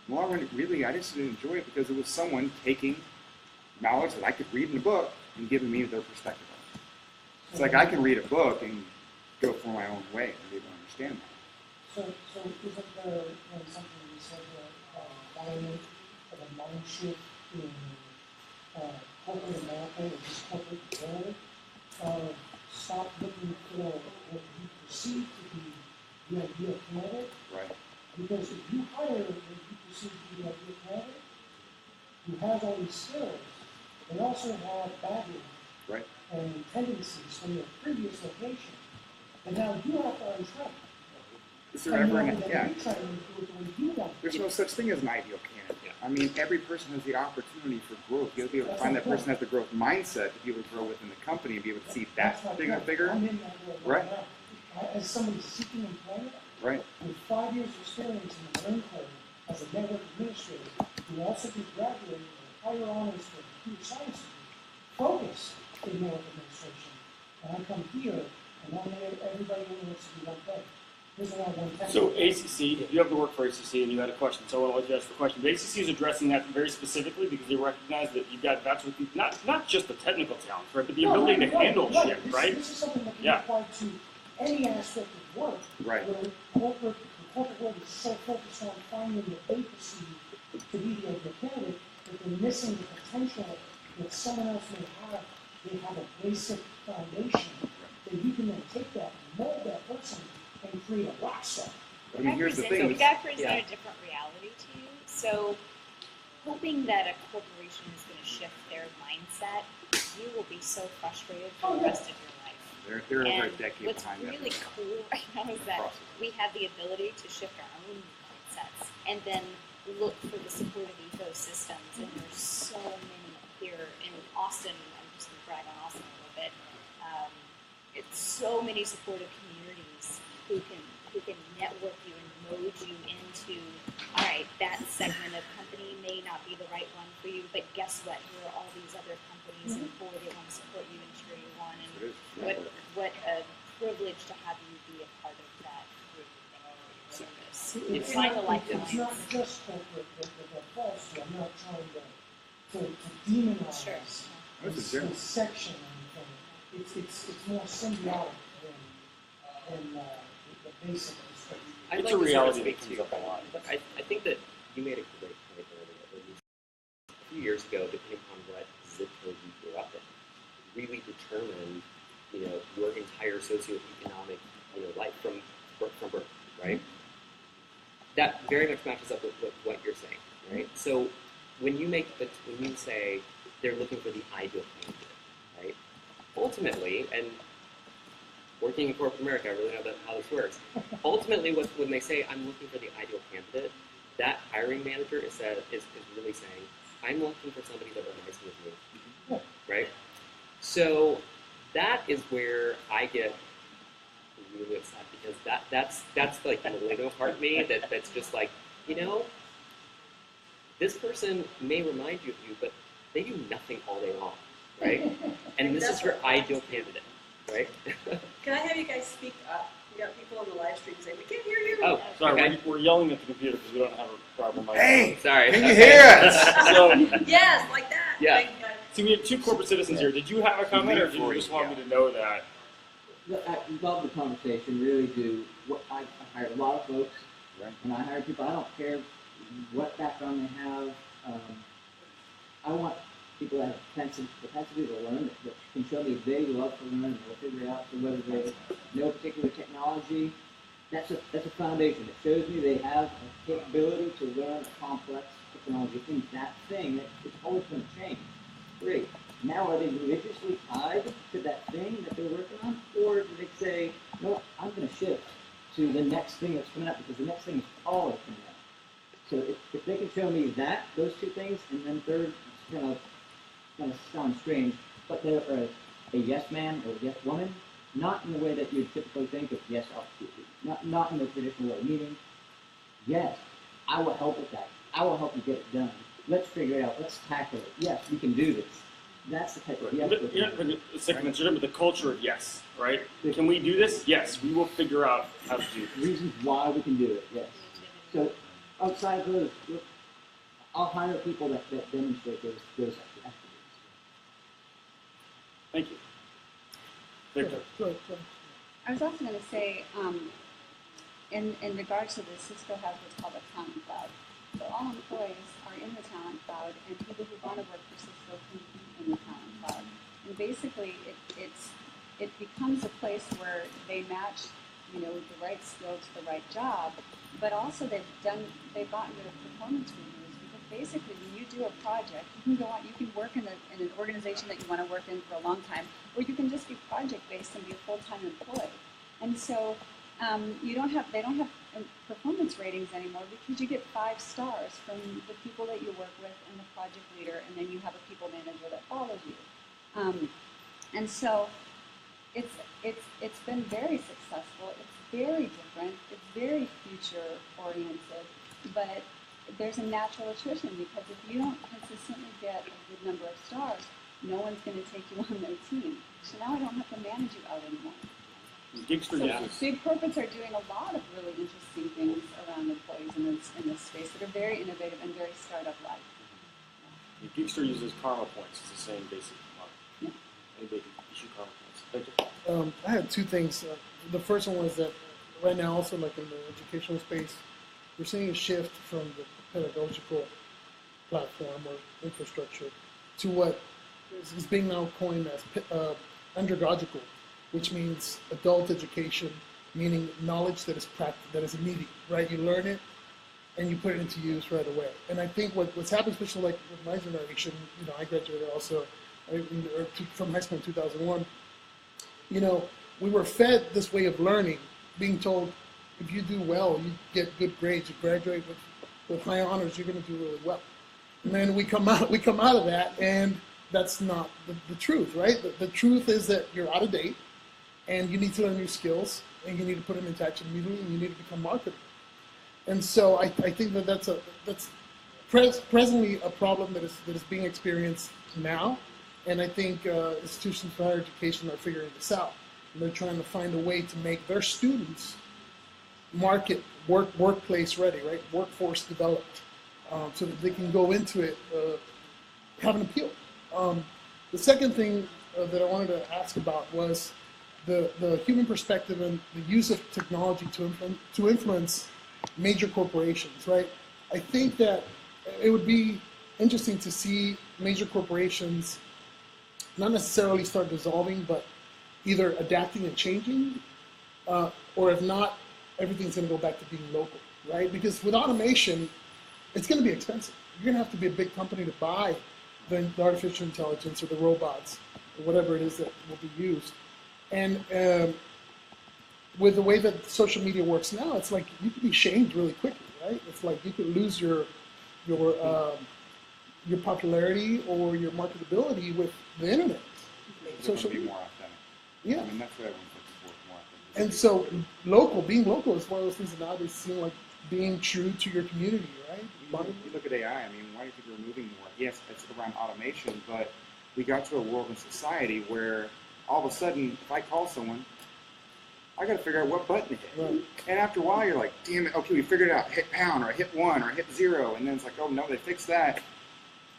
well, really, I just didn't enjoy it because it was someone taking knowledge that I could read in a book and giving me their perspective on it. It's like I can read a book and go for my own way and be able to understand that. So isn't there something you said violent of a mind shift in corporate America or just corporate world? Stop looking for what you perceive to be the ideal candidate. Right. Because if you hire what you perceive to be the ideal candidate, who has all these skills, they also have baggage and tendencies from your previous location, and now you have to untrain. There's no such thing as an ideal candidate. I mean, every person has the opportunity for growth. You have to be able to find that person has the growth mindset to be able to grow within the company and be able to see that bigger. I'm in that world right now. As somebody seeking employment, with 5 years experience in the Marine Corps as a network administrator, who also just graduated with higher honors for computer science degree, focused in network administration. And I come here, and everybody only wants to do one thing. So ACC, you have to work for ACC, and you had a question. So I want to let you ask the question. But ACC is addressing that very specifically because they recognize that you've got not just the technical talent, right, but the ability to handle shit, right? This is something that can be applied to any aspect of work. Right. Where the corporate world is so focused on finding what they perceive to be the ideal candidate that they're missing the potential that someone else may have. They have a basic foundation that you can then take that and mold that person and create a rock star. I mean, here's the thing. So that presents a different reality to you. So hoping that a corporation is going to shift their mindset, you will be so frustrated for the rest of your life. They're over a decade what's behind that. really cool right now is that we have the ability to shift our own mindsets and then look for the supportive ecosystems. And there's so many here in Austin. I'm just going to brag on Austin a little bit. It's so many supportive communities who can network you and mold you into, all right, that segment of company may not be the right one for you, but guess what? Here are all these other companies, and boy, they want to support you and cheer you on. And what a privilege to have you be a part of that group service. You find a lifeline. It's not just corporate that falls to. I'm not trying to demonize this section. It's more symbiotic than the base of this. I'd It's like a to reality sort of that speak comes to up a lot. but I think that you made a great point earlier. A few years ago, depending on what zip code you grew up in, really determined, your entire socioeconomic, life from birth, right? That very much matches up with what you're saying, right? So when you say they're looking for the ideal candidate, right? Ultimately, and working in corporate America, I really know how this works. Ultimately, when they say I'm looking for the ideal candidate, that hiring manager is really saying I'm looking for somebody that aligns with me, right? So that is where I get really upset because that's like the millennial part of me that's just like, this person may remind you of you, but they do nothing all day long, right? And this is your ideal candidate, right? Can I have you guys speak up? We got people on the live stream saying, we can't hear you. Oh, Sorry, okay. we're yelling at the computer because we don't have a proper mic. Hey, Sorry. can you hear us? So, Yes, like that. Yeah. Thank you, guys. see, we have two corporate citizens here. Did you have a comment, or did you just want me to know that? I love the conversation, really do. I hire a lot of folks, Right. and I hire people, I don't care what background they have. I want people that have capacity to learn, that can show me they love to learn, and they'll figure out. So whether they know particular technology, that's a foundation. It shows me they have a capability to learn a complex technology. In that thing, it's always going to change. Great. Now, are they religiously tied to that thing that they're working on? Or do they say, no, I'm going to shift to the next thing that's coming up because the next thing is always coming up. So if they can show me those two things, and then third, it's going to sound strange, but they're a yes man or a yes woman, not in the way that you typically think of yes, not in the traditional way, meaning, yes, I will help with that. I will help you get it done. Let's figure it out. Let's tackle it. Yes, we can do this. That's the type of yes. It's like the culture of yes, right? Can we do this? Yes, we will figure out how to do this. Reasons why we can do it, yes. So outside of those, I'll hire people that demonstrate those attributes. Thank you. Victor. I was also going to say, in regards to this, Cisco has what's called a talent cloud. So all employees are in the talent cloud, and people who want to work for Cisco can be in the talent cloud. And basically, it becomes a place where they match, the right skill to the right job, but also they've gotten rid of performance reviews because basically, when you do a project, you can work in an organization that you want to work in for a long time, or you can just be project based and be a full-time employee. And so they don't have performance ratings anymore because you get 5 stars from the people that you work with and the project leader, and then you have a people manager that follows you. And so it's been very successful. It's very different. It's very future oriented, but there's a natural attrition because if you don't consistently get a good number of stars, no one's going to take you on their team. So now I don't have to manage you out anymore. Gigster So big corporates are doing a lot of really interesting things around employees in this space that are very innovative and very startup-like. Gigster uses karma points. It's the same basic model. Yeah. Anybody can issue karma points. Victor. I had 2 things. The first one was that right now, also like in the educational space, we're seeing a shift from the pedagogical platform or infrastructure to what is being now coined as andragogical, which means adult education, meaning knowledge that is immediate, right? You learn it and you put it into use right away. And I think what's happened, especially like with my generation, I graduated also from high school in 2001. We were fed this way of learning, being told if you do well, you get good grades, you graduate with high honors, you're going to do really well. And then we come out of that, and that's not the truth, right? The truth is that you're out of date, and you need to learn new skills, and you need to put them into action immediately, and you need to become marketable. And so I think that's presently a problem that is being experienced now, and I think institutions for higher education are figuring this out. And they're trying to find a way to make their students workplace ready, right? Workforce developed, so that they can go into it, have an appeal. The second thing that I wanted to ask about was, the human perspective and the use of technology to influence major corporations, right? I think that it would be interesting to see major corporations not necessarily start dissolving, but either adapting and changing, or if not, everything's going to go back to being local, right? Because with automation, it's going to be expensive. You're going to have to be a big company to buy the artificial intelligence or the robots or whatever it is that will be used. And with the way that social media works now, it's like you can be shamed really quickly, right? It's like you could lose your popularity or your marketability with the internet. Social media. More authentic. Yeah. I mean, that's what everyone's looking for, more authentic. And so being local is one of those things that nowadays seem like being true to your community, right? You look at AI, I mean, why do you think we're moving more? Yes, it's around automation, but we got to a world in society where all of a sudden, if I call someone, I got to figure out what button to hit. Right. And after a while, you're like, damn it, okay, we figured it out. Hit pound, or hit 1, or hit 0. And then it's like, oh, no, they fixed that.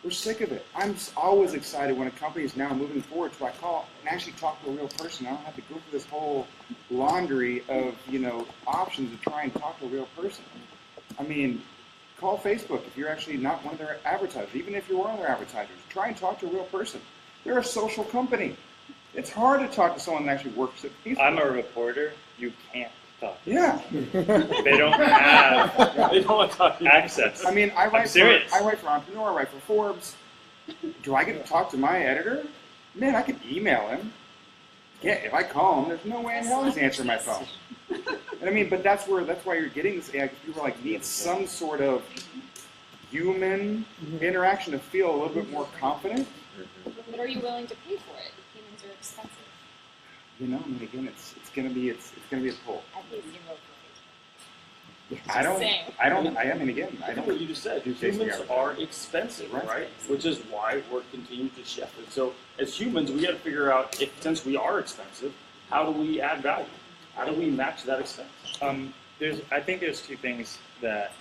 We're sick of it. I'm always excited when a company is now moving forward to I call and actually talk to a real person. I don't have to go through this whole laundry of, options to try and talk to a real person. I mean, call Facebook if you're actually not one of their advertisers. Even if you're one of their advertisers, try and talk to a real person. They're a social company. It's hard to talk to someone that actually works at Facebook. I'm a reporter. You can't talk. Yeah. They don't have access. I mean, I write for Entrepreneur, I write for Forbes. Do I get to talk to my editor? Man, I could email him. Yeah, if I call him, there's no way in hell he's answering my phone. And I mean, but that's why you're getting this AI. People need some sort of human interaction to feel a little bit more confident. But are you willing to pay for it? Humans are expensive. I mean, again, it's gonna be a pull. I pay $0 for it. I think what you just said, humans are expensive, right? Which is why we're continuing to shift it. So as humans, we got to figure out, since we are expensive, how do we add value? How do we match that expense? I think there's two things that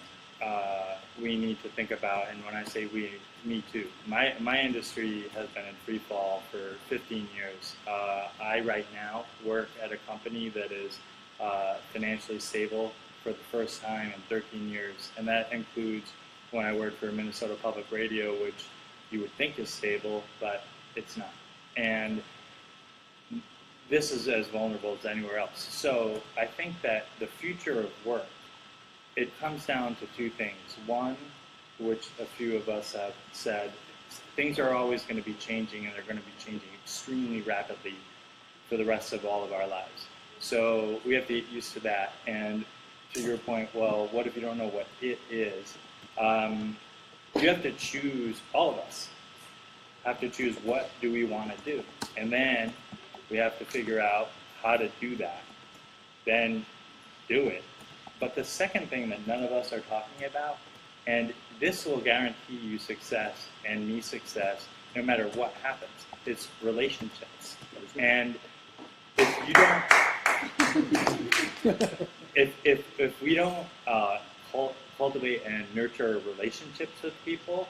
we need to think about, and when I say we, me too. My industry has been in free fall for 15 years. I right now work at a company that is financially stable for the first time in 13 years, and that includes when I worked for Minnesota Public Radio, which you would think is stable, but it's not. And this is as vulnerable as anywhere else. So I think that the future of work, it comes down to two things. One, which a few of us have said, things are always going to be changing, and they're going to be changing extremely rapidly for the rest of all of our lives. So we have to get used to that. And to your point, well, what if you don't know what it is? You have to choose, all of us have to choose what do we want to do. And then we have to figure out how to do that. Then do it. But the second thing that none of us are talking about, and this will guarantee you success and me success no matter what happens, is relationships. And if you don't, if we don't cultivate and nurture relationships with people,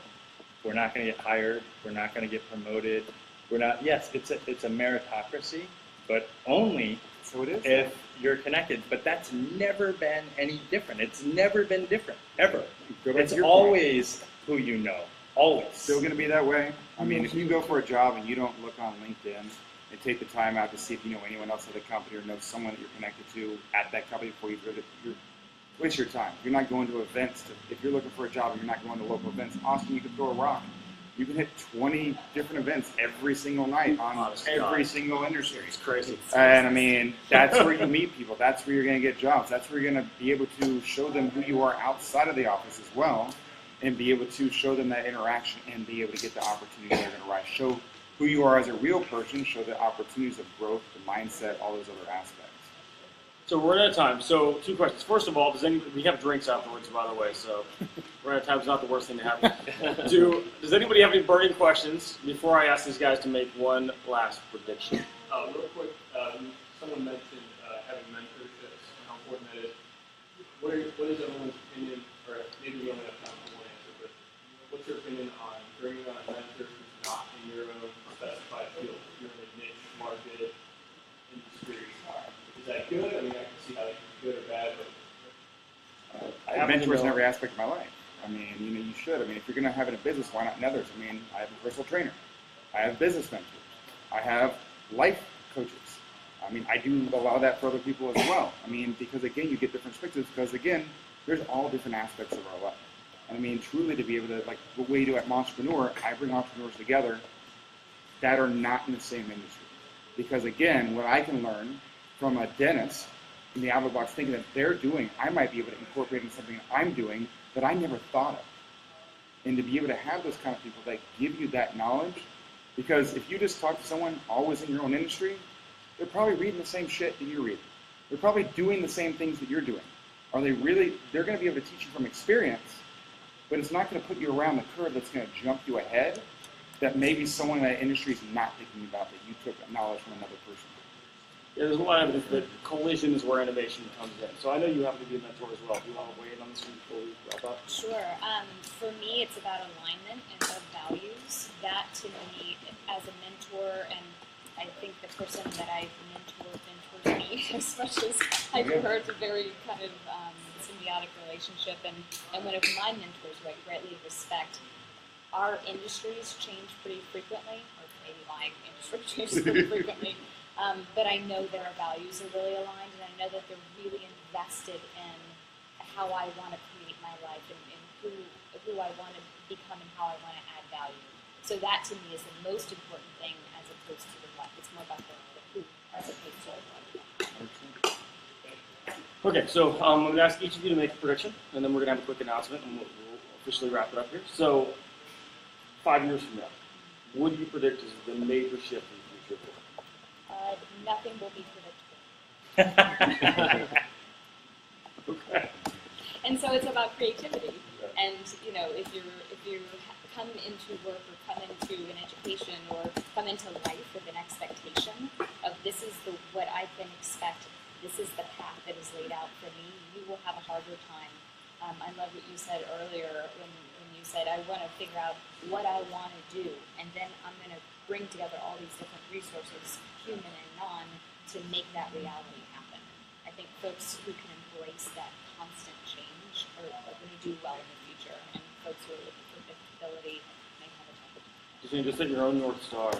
we're not going to get hired. We're not going to get promoted. We're not. Yes, it's a meritocracy, but only if you're connected. But that's never been any different. It's never been different ever. It's always who you know. Always. Still going to be that way. I mean, if you go for a job and you don't look on LinkedIn and take the time out to see if you know anyone else at the company or know someone that you're connected to at that company before you go to waste your time. You're not going to events. If you're looking for a job and you're not going to local events, Austin, you can throw a rock. You can hit 20 different events every single night on every single industry. It's crazy. And I mean, that's where you meet people. That's where you're going to get jobs. That's where you're going to be able to show them who you are outside of the office as well, and be able to show them that interaction and be able to get the opportunities that are going to rise. Show who you are as a real person, show the opportunities of growth, the mindset, all those other aspects. So we're out of time. So 2 questions. First of all, we have drinks afterwards, by the way, so we're out of time is not the worst thing to happen. Does anybody have any burning questions before I ask these guys to make one last prediction? Real quick, someone mentioned having mentorships and how important that is. What is everyone's opinion, or maybe we don't have time for one answer, but what's your opinion on bringing on a mentor who's not in your own specified field? If you're in a niche market industry, good? I mean, I can see how they can be good or bad, but I have mentors in every aspect of my life. I mean, you should. I mean, if you're going to have it in business, why not in others? I mean, I have a personal trainer. I have business mentors. I have life coaches. I mean, I do a lot of that for other people as well. I mean, because again, you get different perspectives because again, there's all different aspects of our life. And I mean, truly to be able to, like what we do at Monstapreneur, I bring entrepreneurs together that are not in the same industry. Because again, what I can learn from a dentist in the out-of-the-box thinking that they're doing, I might be able to incorporate in something that I'm doing that I never thought of. And to be able to have those kind of people that give you that knowledge, because if you just talk to someone always in your own industry, they're probably reading the same shit that you're reading. They're probably doing the same things that you're doing. Are they really, they're going to be able to teach you from experience, but it's not going to put you around the curve that's going to jump you ahead that maybe someone in that industry is not thinking about, that you took knowledge from another person. Yeah, there's a lot of evidence that collision is where innovation comes in. So I know you happen to be a mentor as well. Do you want to weigh in on this before we wrap up? Sure. For me, it's about alignment and of values. That, to me, as a mentor, and I think the person that I've mentors me as much as I've heard, it's a very kind of symbiotic relationship. And one of my mentors, who I greatly respect, our industries change pretty frequently, or maybe my industry changes pretty frequently. But I know that our values are really aligned, and I know that they're really invested in how I want to create my life and who I want to become and how I want to add value. So that, to me, is the most important thing as opposed to the what. It's more about the who as opposed to the what. Okay, so I'm going to ask each of you to make a prediction, and then we're going to have a quick announcement, and we'll officially wrap it up here. So 5 years from now, what do you predict is the major shift in the future of work? Nothing will be predictable. Okay. And so it's about creativity. And if you come into work or come into an education or come into life with an expectation of this is what I can expect, this is the path that is laid out for me, you will have a harder time. I love what you said earlier when you said I want to figure out what I want to do, and then I'm going to bring together all these different resources, human and non, to make that reality happen. I think folks who can embrace that constant change are going to do well in the future, and folks who are looking for predictability may have a tough time. Just set your own North Star,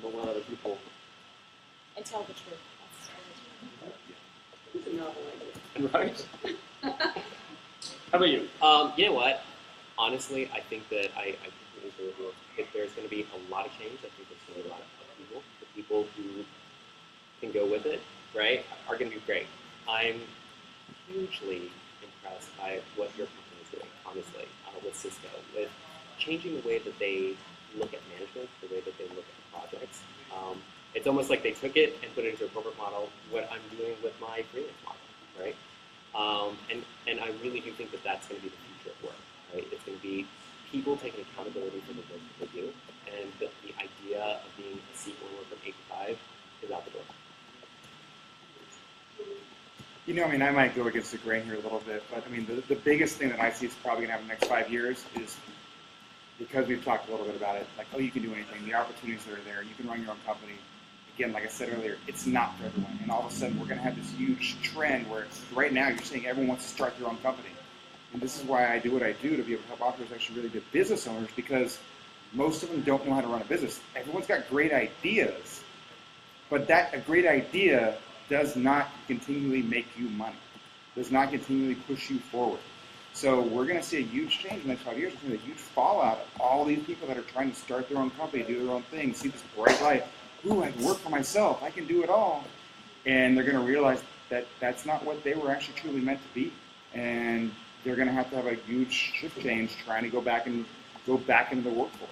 don't let other people. And tell the truth. That's always Right? How about you? You know what? Honestly, I think that if there's going to be a lot of change, I think there's going to be a lot of people. The people who can go with it, right, are going to be great. I'm hugely impressed by what your company is doing, honestly, with Cisco, with changing the way that they look at management, the way that they look at projects. It's almost like they took it and put it into a corporate model, what I'm doing with my freelance model, right? And I really do think that that's going to be the future of work, right? It's going to be people taking accountability for the work that they do, and the idea of being a SQL worker from 8 to 5 is out the door. I mean, I might go against the grain here a little bit, but I mean, the biggest thing that I see is probably going to happen in the next 5 years is, because we've talked a little bit about it, like, oh, you can do anything, the opportunities that are there, you can run your own company. Again, like I said earlier, it's not for everyone. And all of a sudden, we're going to have this huge trend where right now you're saying everyone wants to start their own company. And this is why I do what I do, to be able to help entrepreneurs, actually really good business owners, because most of them don't know how to run a business. Everyone's got great ideas, but a great idea does not continually make you money, does not continually push you forward. So we're going to see a huge change in the next 5 years. We're going to see a huge fallout of all these people that are trying to start their own company, do their own thing, see this bright light. Ooh, I can work for myself. I can do it all. And they're going to realize that that's not what they were actually truly meant to be. And they're going to have a huge shift change trying to go back into the workforce.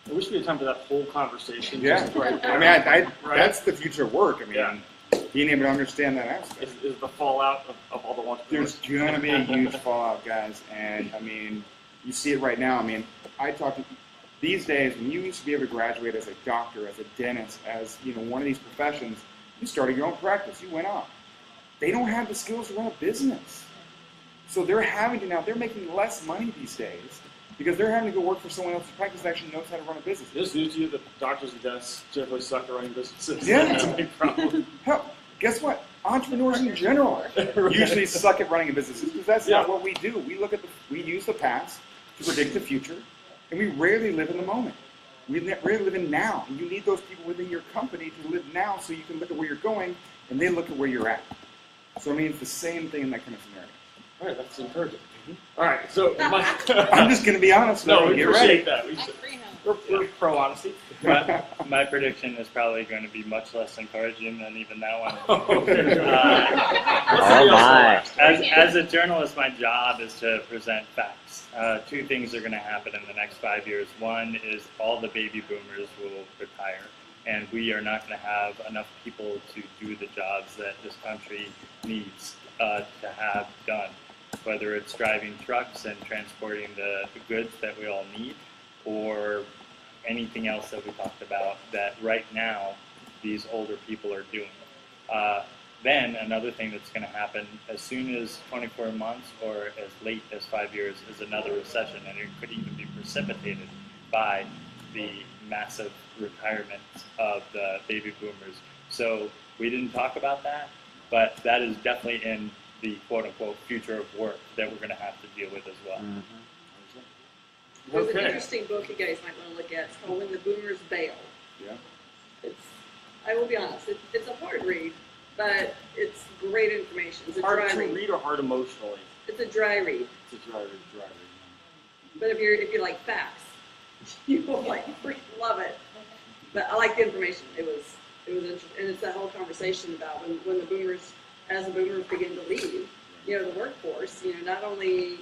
I wish we had time for that whole conversation. Yeah. Just right there. I mean, right? That's the future of work. I mean, being able to understand that aspect. Is the fallout of all the entrepreneurs. There's going to be a huge fallout, guys. And, I mean, you see it right now. I mean, these days, when you used to be able to graduate as a doctor, as a dentist, as one of these professions, you started your own practice. You went off. They don't have the skills to run a business. So they're making less money these days because they're having to go work for someone else's practice that actually knows how to run a business. This news to you that doctors and dentists generally suck at running businesses. Yeah. That's a big problem. Hell, guess what? entrepreneurs in general usually suck at running a business because that's not what we do. We use the past to predict the future, and we rarely live in the moment. We rarely live in now. And you need those people within your company to live now so you can look at where you're going, and they look at where you're at. So I mean, it's the same thing in that kind of scenario. All right, that's encouraging. All right, so I'm just going to be honest. No, we get appreciate ready. that. We're pro honesty. My prediction is probably going to be much less encouraging than even that one. Oh my! As a journalist, my job is to present facts. Two things are going to happen in the next 5 years. One is all the baby boomers will retire, and we are not going to have enough people to do the jobs that this country needs to have done, whether it's driving trucks and transporting the goods that we all need, or anything else that we talked about that right now these older people are doing. Then another thing that's going to happen as soon as 24 months or as late as 5 years is another recession, and it could even be precipitated by the massive retirement of the baby boomers. So we didn't talk about that, but that is definitely in the quote-unquote future of work that we're going to have to deal with as well. There's an interesting book you guys might want to look at. It's called When the Boomers Bail. Yeah. I will be honest, it's a hard read, but it's great information. It's a Hard dry to read. read or hard emotionally? It's a dry read. It's a dry read. But if you like facts, you will freaking love it. But I like the information. It was interesting, and it's that whole conversation about when the boomers, as the boomers begin to leave, the workforce. Not only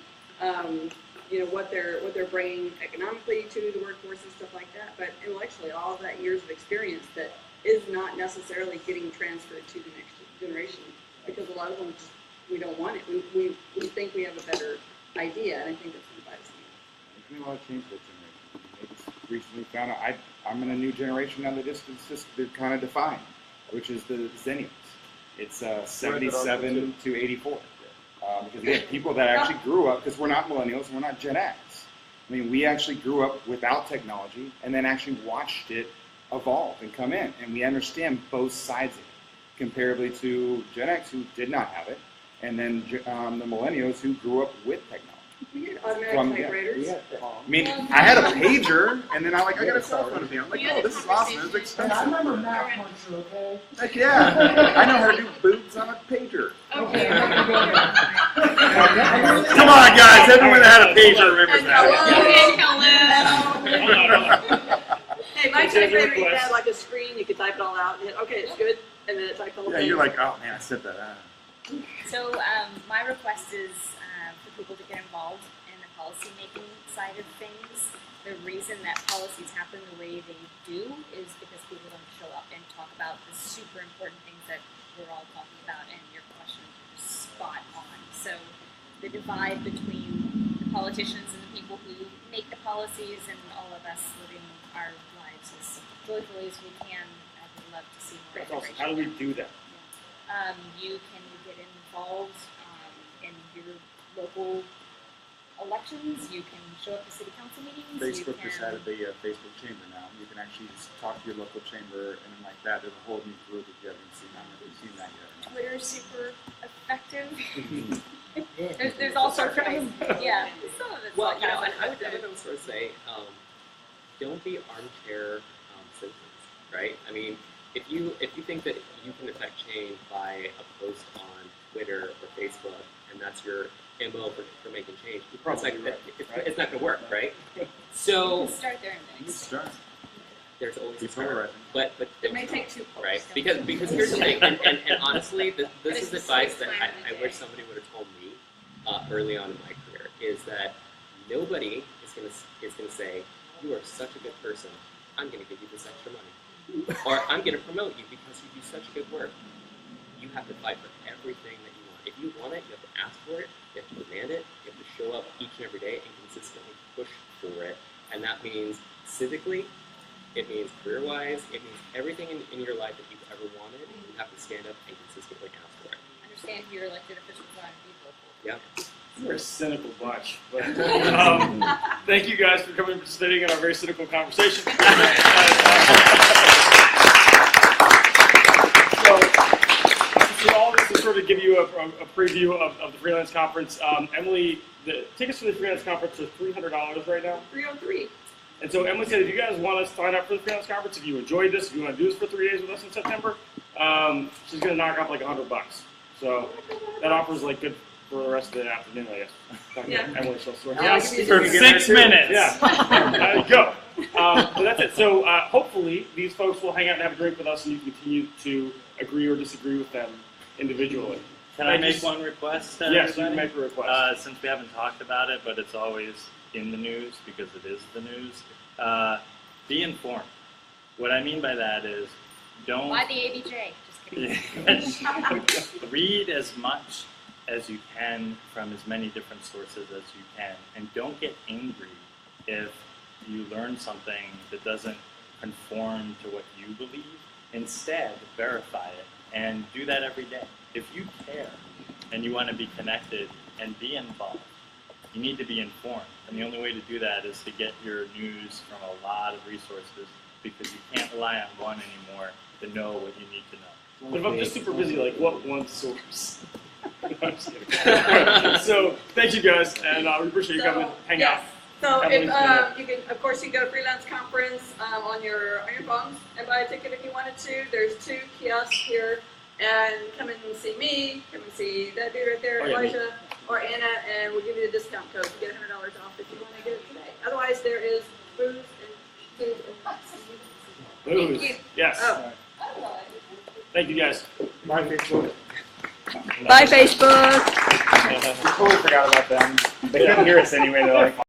what they're bringing economically to the workforce and stuff like that, but intellectually, all of that years of experience that is not necessarily getting transferred to the next generation, because a lot of them we don't want it. We think we have a better idea, and I think that's going to bite us in There's been a lot of change with generation. I just recently found out I'm in a new generation now that they're kind of defined, which is the Zennials. It's 77 to 84. Because again, people that actually grew up, because we're not millennials, we're not Gen X. I mean, we actually grew up without technology and then actually watched it evolve and come in, and we understand both sides of it, comparably to Gen X who did not have it, and then the millennials who grew up with technology. We had automatic typewriters. I mean, I had a pager, and then I got a cell phone to me. I'm like, oh, this is awesome. This is expensive. I remember Map Puncher, okay? Heck yeah. I know how to do boobs on a pager. Okay. Come on, guys. Everyone that had a pager remembers that. Hey, my typewriter, you had like a screen, you could type it all out, and hit, okay, it's good, and then it typed the whole thing. Yeah, you're like, oh man, I said that. So my request is for people to get involved in the policy making side of things. The reason that policies happen the way they do is because people don't show up and talk about the super important things that we're all talking about, and your question is spot on. So the divide between the politicians and the people who make the policies and all of us living our lives as joyfully as we can. I would love to see more. That's awesome. How do we do that? You can get involved in your local elections. You can show up to city council meetings. Facebook just added the Facebook chamber now. You can actually just talk to your local chamber and then like that. There's a whole new group if you haven't seen that yet. Twitter's super effective. there's all sorts of ways. Yeah, some of it's well, like I would also say, don't be armchair citizens, right? I mean, if you think that you can affect change by a post on Twitter or Facebook, and that's your MO for making change, it's not going to work, right? So you can start there and then there's always a start, but it may take 2 posts, right? Because here's the thing, and honestly, this is advice that I wish somebody would have told me early on in my career, is that nobody is going to say, you are such a good person, I'm going to give you this extra money, or I'm going to promote you because you do such good work. You have to fight for everything that you want. If you want it, you have to ask for it, you have to demand it, you have to show up each and every day and consistently push for it. And that means civically, it means career-wise, it means everything in your life that you've ever wanted, you have to stand up and consistently ask for it. Understand who your elected officials are and be vocal. Yeah. You're a cynical bunch. But, thank you guys for coming and participating in our very cynical conversation. So, all this is sort of give you a preview of the Freelance Conference. Emily, the tickets for the Freelance Conference are $300 right now. 303. And so Emily said, if you guys want to sign up for the Freelance Conference, if you enjoyed this, if you want to do this for 3 days with us in September, she's going to knock off like $100. So that offer's like good for the rest of the afternoon, I guess. Yeah. Emily, she'll sort it Yes, out. for 6 minutes. Yeah. There you go. But that's it. So hopefully these folks will hang out and have a drink with us, and you continue to agree or disagree with them individually. Can I make one request? Yes, you can make a request. Since we haven't talked about it, but it's always in the news because it is the news. Be informed. What I mean by that is don't Why the ABJ? Just kidding. read as much as you can from as many different sources as you can, and don't get angry if you learn something that doesn't conform to what you believe. Instead, verify it, and do that every day. If you care and you want to be connected and be involved, you need to be informed. And the only way to do that is to get your news from a lot of resources, because you can't rely on one anymore to know what you need to know. But if I'm just super busy, like what one source? I'm just kidding. So thank you guys, and we appreciate you coming, hang out. So Emily's gonna- you can, of course, you can go to Freelance Conference on your phones and buy a ticket if you wanted to. There's 2 kiosks here, and come and see me, come and see that dude right there, Oh, yeah, Elijah, or Anna, and we'll give you the discount code to get $100 off if you want to get it today. Otherwise, there is booze and food and Booze. Thank you. Yes. Oh. Thank you guys. My Facebook. Bye, Facebook. We totally forgot about them. They couldn't hear us anyway. They're like,